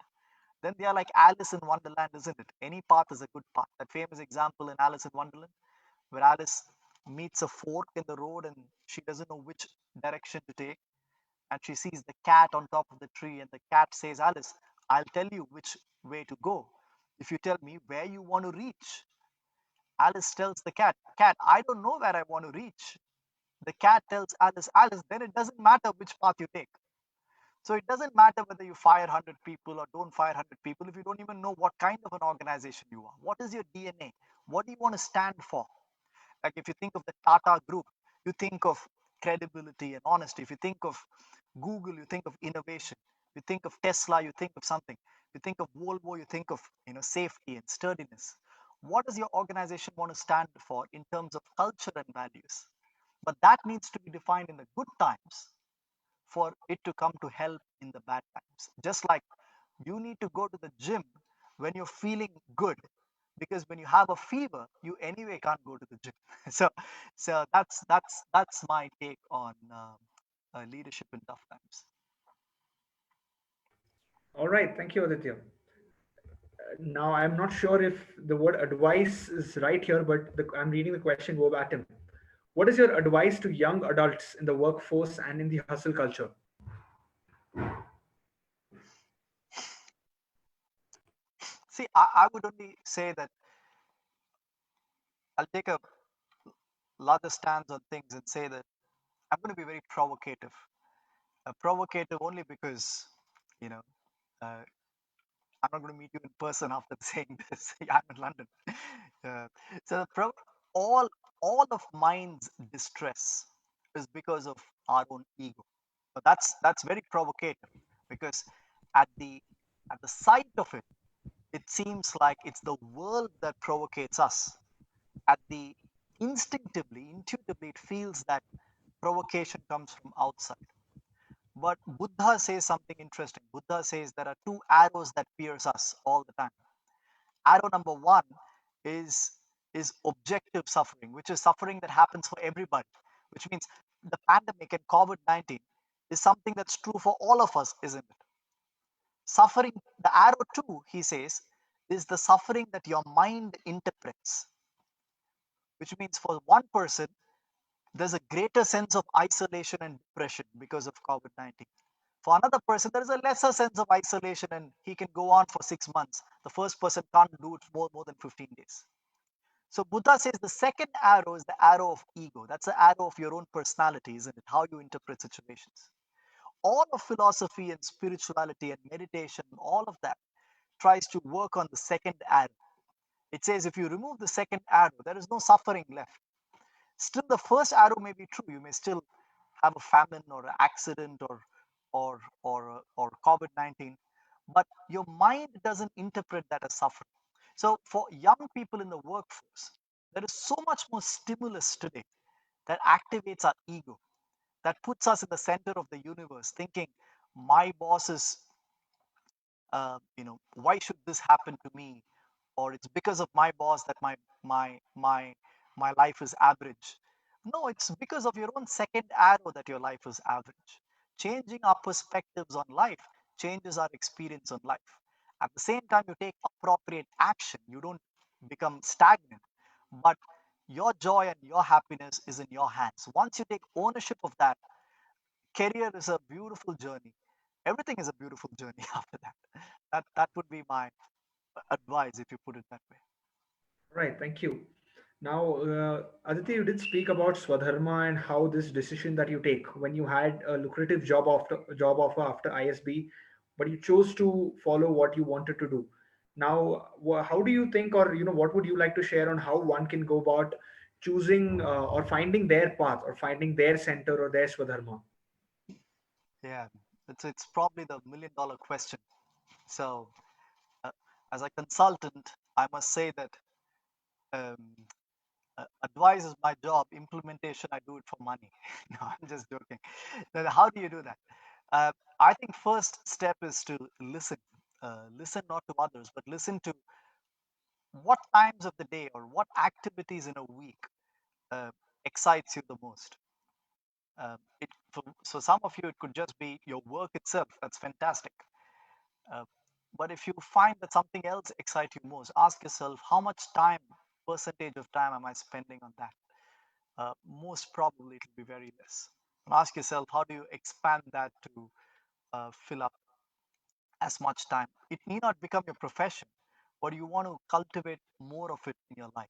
then they are like Alice in Wonderland, isn't it? Any path is a good path. That famous example in Alice in Wonderland, where Alice meets a fork in the road and she doesn't know which direction to take. And she sees the cat on top of the tree, and the cat says, Alice, I'll tell you which way to go if you tell me where you want to reach. Alice tells the cat, Cat, I don't know where I want to reach. The cat tells Alice, Alice, then it doesn't matter which path you take. So it doesn't matter whether you fire 100 people or don't fire 100 people if you don't even know what kind of an organization you are. What is your DNA? What do you want to stand for? Like if you think of the Tata group, you think of credibility and honesty. If you think of Google, you think of innovation. You think of Tesla, you think of something. You think of Volvo, you think of safety and sturdiness. What does your organization want to stand for in terms of culture and values? But that needs to be defined in the good times for it to come to help in the bad times. Just like you need to go to the gym when you're feeling good, because when you have a fever, you anyway can't go to the gym. so, so that's my take on leadership in tough times. All right, thank you, Aditya. Now, I'm not sure if the word advice is right here, but I'm reading the question verbatim. What is your advice to young adults in the workforce and in the hustle culture? See, I would only say that I'll take a larger stance on things and say that I'm going to be very provocative. Provocative only because, you know, uh, I'm not going to meet you in person after saying this. I'm in London. Uh, so all all of mind's distress is because of our own ego. But that's very provocative, because at the sight of it, it seems like it's the world that provocates us. At the intuitively, it feels that provocation comes from outside. But Buddha says something interesting. Buddha says there are two arrows that pierce us all the time. Arrow number one is objective suffering, which is suffering that happens for everybody, which means the pandemic and COVID-19 is something that's true for all of us, isn't it? Suffering, the arrow two, he says, is the suffering that your mind interprets, which means for one person, there's a greater sense of isolation and depression because of COVID-19. For another person, there is a lesser sense of isolation and he can go on for 6 months. The first person can't do it for more than 15 days. So Buddha says the second arrow is the arrow of ego. That's the arrow of your own personality, isn't it? How you interpret situations. All of philosophy and spirituality and meditation, all of that tries to work on the second arrow. It says if you remove the second arrow, there is no suffering left. Still, the first arrow may be true. You may still have a famine or an accident or COVID-19, but your mind doesn't interpret that as suffering. So for young people in the workforce, there is so much more stimulus today that activates our ego, that puts us in the center of the universe, thinking my boss is, why should this happen to me? Or it's because of my boss that my life is average. No, it's because of your own second arrow that your life is average. Changing our perspectives on life changes our experience on life. At the same time, you take appropriate action. You don't become stagnant, but your joy and your happiness is in your hands. Once you take ownership of that, career is a beautiful journey. Everything is a beautiful journey after that. That would be my advice, if you put it that way. Right, thank you. Now, Aditya, you did speak about Swadharma and how this decision that you take when you had a lucrative job offer after ISB, but you chose to follow what you wanted to do. Now, how do you think, or what would you like to share on how one can go about choosing or finding their path or finding their center or their Swadharma? Yeah, it's probably the $1 million question. So, uh, as a consultant, I must say that um, advice is my job. Implementation, I do it for money. No, I'm just joking. Then how do you do that? Uh, I think first step is to listen. Listen not to others, but listen to what times of the day or what activities in a week uh, excites you the most. So some of you, it could just be your work itself. That's fantastic. Uh, but if you find that something else excites you most, ask yourself how much time, percentage of time, am I spending on that? Most probably it will be very less. And ask yourself, how do you expand that to fill up as much time? It need not become your profession, but you want to cultivate more of it in your life,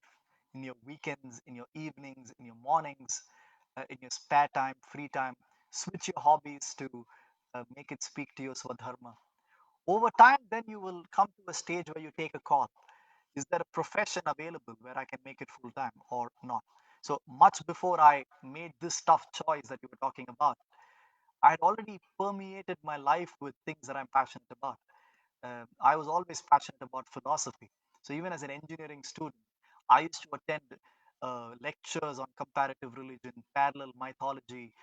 in your weekends, in your evenings, in your mornings, in your spare time, free time. Switch your hobbies to make it speak to your swadharma. Over time, then you will come to a stage where you take a call. Is there a profession available where I can make it full time or not? So much before I made this tough choice that you were talking about, I had already permeated my life with things that I'm passionate about. I was always passionate about philosophy. So even as an engineering student, I used to attend lectures on comparative religion, parallel mythology,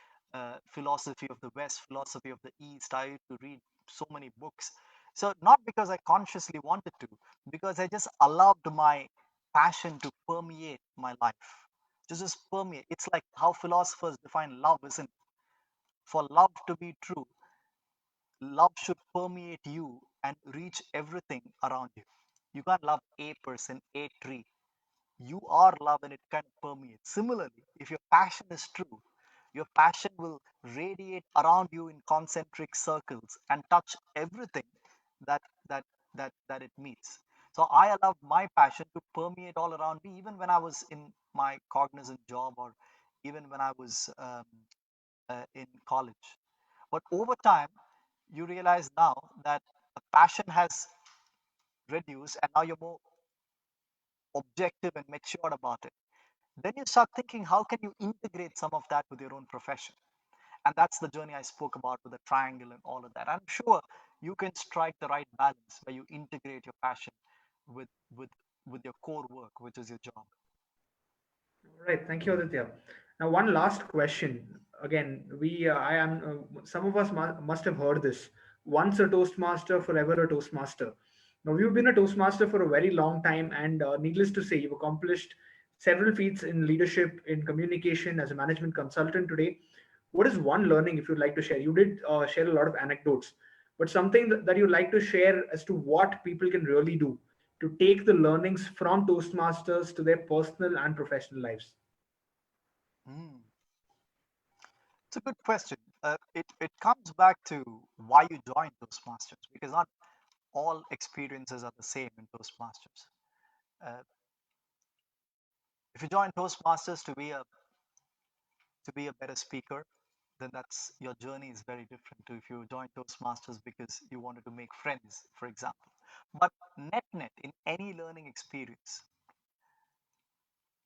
philosophy of the West, philosophy of the East. I used to read so many books. So not because I consciously wanted to, because I just allowed my passion to permeate my life. Just permeate. It's like how philosophers define love, isn't it? For love to be true, love should permeate you and reach everything around you. You can't love a person, a tree. You are love and it kind of permeates. Similarly, if your passion is true, your passion will radiate around you in concentric circles and touch everything that that that it meets. So I allowed my passion to permeate all around me, even when I was in my cognizant job or even when I was in college. But over time, you realize now that the passion has reduced and now you're more objective and matured about it. then you start thinking, how can you integrate some of that with your own profession? And that's the journey I spoke about with the triangle and all of that. I'm sure you can strike the right balance where you integrate your passion with with with your core work, which is your job. All right, thank you, Aditya. Now, one last question. Again, I am, some of us must have heard this. Once a Toastmaster, forever a Toastmaster. Now, you've been a Toastmaster for a very long time, and needless to say, you've accomplished several feats in leadership, in communication, as a management consultant today. What is one learning, if you'd like to share? You did share a lot of anecdotes, but something that you'd like to share as to what people can really do to take the learnings from Toastmasters to their personal and professional lives? Mm. It's a good question. It comes back to why you joined Toastmasters, because not all experiences are the same in Toastmasters. Uh, if you join Toastmasters to be a better speaker, then that's your journey is very different to if you join Toastmasters because you wanted to make friends, for example. But net in any learning experience,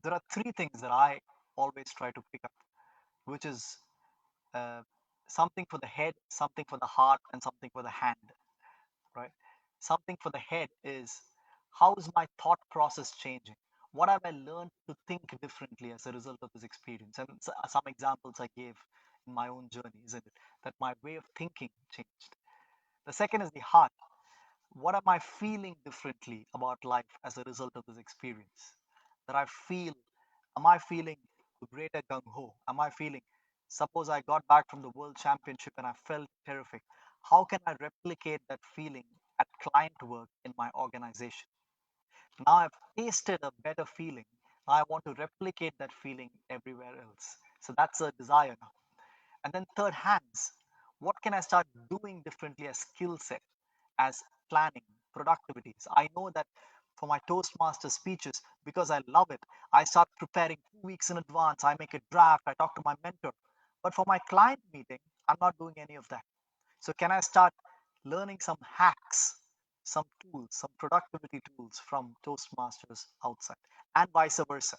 there are three things that I always try to pick up, which is uh, something for the head, something for the heart, and something for the hand. Right? Something for the head is, how is my thought process changing? What have I learned to think differently as a result of this experience? And some examples I gave in my own journey, isn't it? That my way of thinking changed. The second is the heart. What am I feeling differently about life as a result of this experience? That I feel, am I feeling the greater gung ho? Am I feeling, suppose I got back from the world championship and I felt terrific. How can I replicate that feeling at client work in my organization? Now I've tasted a better feeling. I want to replicate that feeling everywhere else. So that's a desire now. And then third, hands. What can I start doing differently as skill set, as planning, productivities? I know that for my Toastmaster speeches, because I love it, I start preparing 2 weeks in advance. I make a draft. I talk to my mentor. But for my client meeting, I'm not doing any of that. So can I start learning some hacks, some tools, some productivity tools from Toastmasters outside, and vice versa?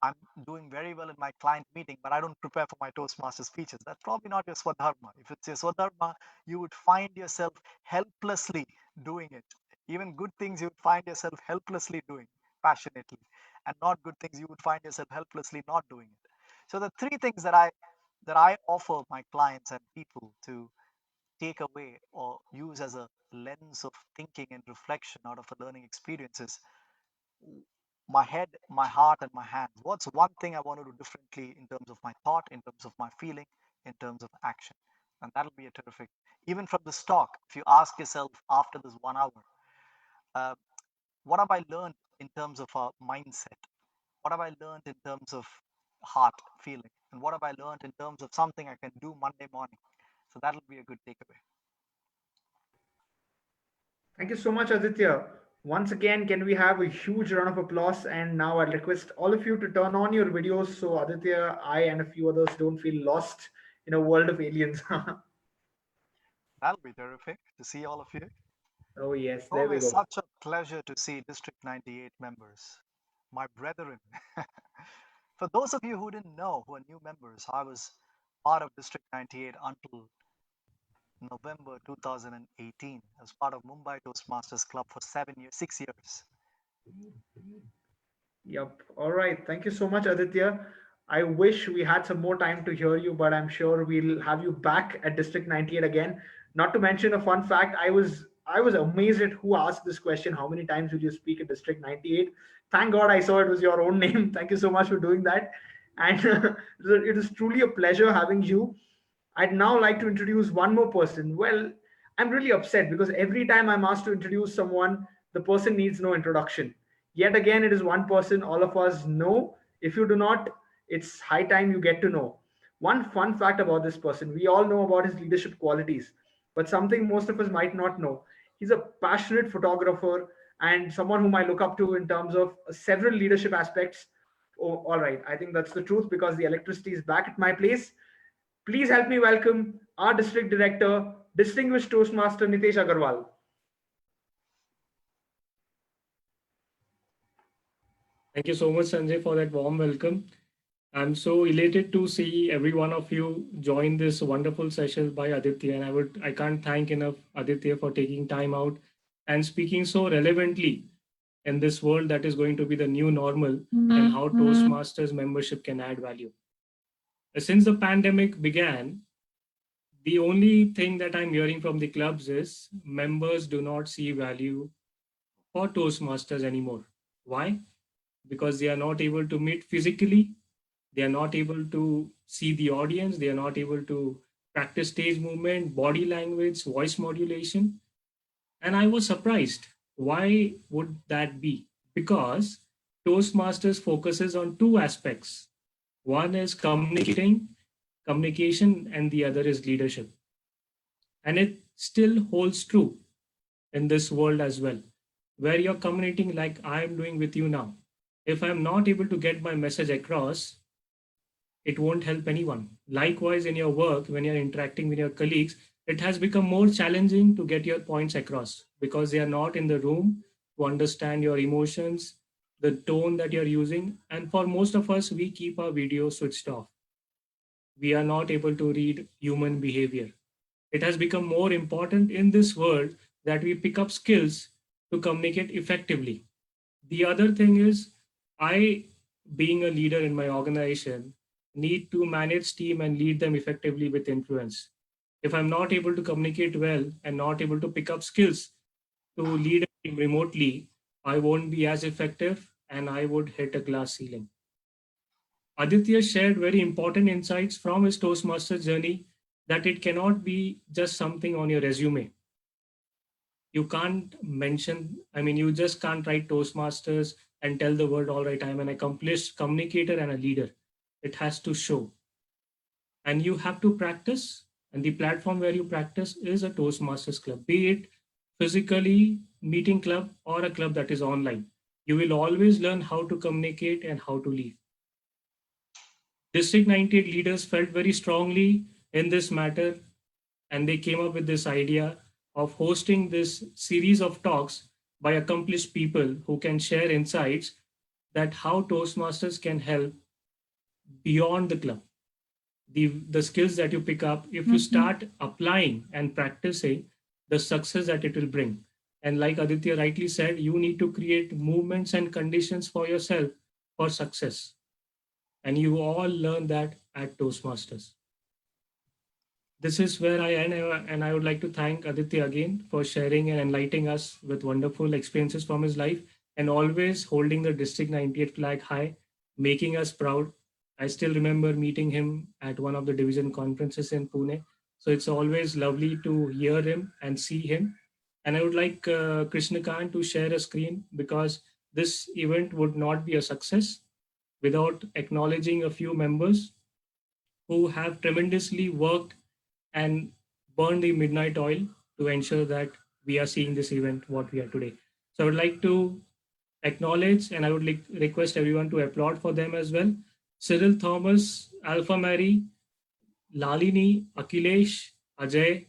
I'm doing very well in my client meeting, but I don't prepare for my Toastmaster speeches. That's probably not your Swadharma. If it's your Swadharma, you would find yourself helplessly doing it. Even good things you would find yourself helplessly doing passionately, and not good things you would find yourself helplessly not doing it. So the three things that I offer my clients and people to take away or use as a lens of thinking and reflection out of a learning experiences, my head, my heart, and my hands. What's one thing I want to do differently in terms of my thought, in terms of my feeling, in terms of action? And that'll be a terrific. Even from this talk, if you ask yourself after this 1 hour, uh, what have I learned in terms of a mindset? What have I learned in terms of heart, feeling? And what have I learned in terms of something I can do Monday morning? So that'll be a good takeaway. Thank you so much, Aditya. Once again, can we have a huge round of applause? And now I'll request all of you to turn on your videos so Aditya, I, and a few others don't feel lost in a world of aliens. That'll be terrific to see all of you. Oh, yes, there we Always go. such a pleasure to see District 98 members, my brethren. For those of you who didn't know, who are new members, I was part of District 98 until November 2018. I was part of Mumbai Toastmasters Club for 7 years, 6 years. Yep. All right. Thank you so much, Aditya. I wish we had some more time to hear you, but I'm sure we'll have you back at District 98 again. Not to mention a fun fact, I was amazed at who asked this question. How many times will you speak at District 98? Thank God I saw it was your own name. Thank you so much for doing that. And it is truly a pleasure having you. I'd now like to introduce one more person. Well, I'm really upset because every time I'm asked to introduce someone, the person needs no introduction. Yet again, it is one person all of us know. If you do not, it's high time you get to know. One fun fact about this person, we all know about his leadership qualities, but something most of us might not know. He's a passionate photographer and someone whom I look up to in terms of several leadership aspects. Oh, all right. I think that's the truth because the electricity is back at my place. Please help me welcome our district director, distinguished Toastmaster Nitish Agarwal. Thank you so much, Sanjay, for that warm welcome. I'm so elated to see every one of you join this wonderful session by Aditya, and I can't thank enough Aditya for taking time out and speaking so relevantly in this world that is going to be the new normal and how Toastmasters membership can add value. Since the pandemic began, the only thing that I'm hearing from the clubs is members do not see value for Toastmasters anymore. Why? Because they are not able to meet physically, they are not able to see the audience, they are not able to practice stage movement, body language, voice modulation. And I was surprised. Why would that be? Because Toastmasters focuses on two aspects. One is communication, and the other is leadership. And it still holds true in this world as well, where you're communicating like I'm doing with you now. If I'm not able to get my message across, it won't help anyone. Likewise, in your work, when you're interacting with your colleagues, it has become more challenging to get your points across because they are not in the room to understand your emotions, the tone that you're using. And for most of us, we keep our video switched off. We are not able to read human behavior. It has become more important in this world that we pick up skills to communicate effectively. The other thing is, I, being a leader in my organization, need to manage team and lead them effectively with influence. If I'm not able to communicate well and not able to pick up skills to lead a team remotely, I won't be as effective and I would hit a glass ceiling. Aditya shared very important insights from his Toastmaster journey that it cannot be just something on your resume. You can't mention, I mean, you just can't write Toastmasters and tell the world, all right, I'm an accomplished communicator and a leader. It has to show. And you have to practice. And the platform where you practice is a Toastmasters club, be it physically meeting club or a club that is online. You will always learn how to communicate and how to lead. District 98 leaders felt very strongly in this matter, and they came up with this idea of hosting this series of talks by accomplished people who can share insights that how Toastmasters can help beyond the club. The skills that you pick up, if you start applying and practicing, the success that it will bring. And like Aditya rightly said, you need to create movements and conditions for yourself for success. And you all learn that at Toastmasters. This is where I end, and I would like to thank Aditya again for sharing and enlightening us with wonderful experiences from his life and always holding the District 98 flag high, making us proud. I still remember meeting him at one of the division conferences in Pune. So it's always lovely to hear him and see him. And I would like Krishnakanth to share a screen because this event would not be a success without acknowledging a few members who have tremendously worked and burn the midnight oil to ensure that we are seeing this event what we are today. So I would like to acknowledge and I would like request everyone to applaud for them as well. Cyril Thomas, Alpha Mary, Lalini, Akhilesh, Ajay,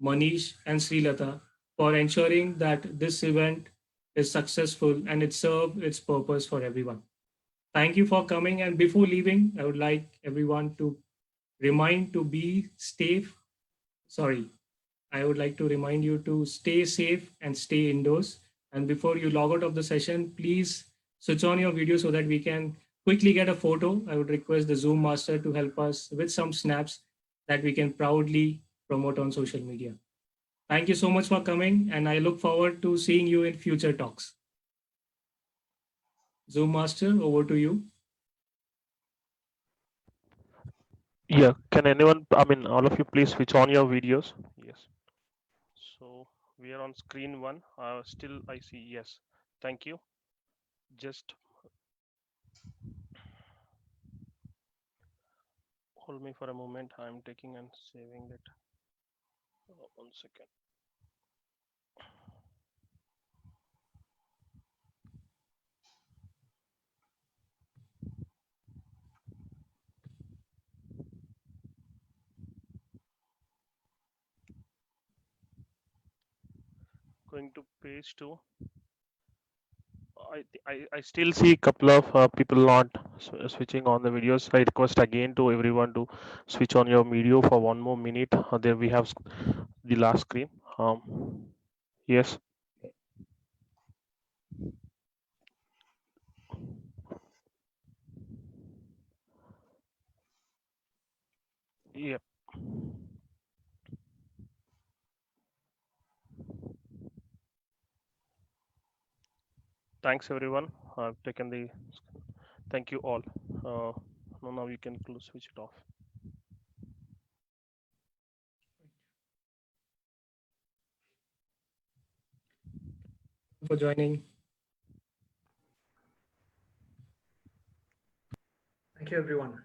Manish, and Srilata for ensuring that this event is successful and it serves its purpose for everyone. Thank you for coming. And before leaving, I would like everyone to remind to be safe. Sorry, I would like to remind you to stay safe and stay indoors. And before you log out of the session, please switch on your video so that we can quickly get a photo. I would request the Zoom master to help us with some snaps that we can proudly promote on social media. Thank you so much for coming, and I look forward to seeing you in future talks. Zoom master, over to you. Yeah, can anyone, I mean, all of you, please switch on your videos. Yes. So we are on screen one. Still, I see. Yes. Thank you. Just hold me for a moment. I'm taking and saving it. 1 second. Going to page two. I still see a couple of people not switching on the videos. I request again to everyone to switch on your video for 1 more minute. There we have the last screen. Yes. Yep. Thanks everyone. I've taken the. Thank you all. Now you can switch it off. For joining. Thank you, everyone.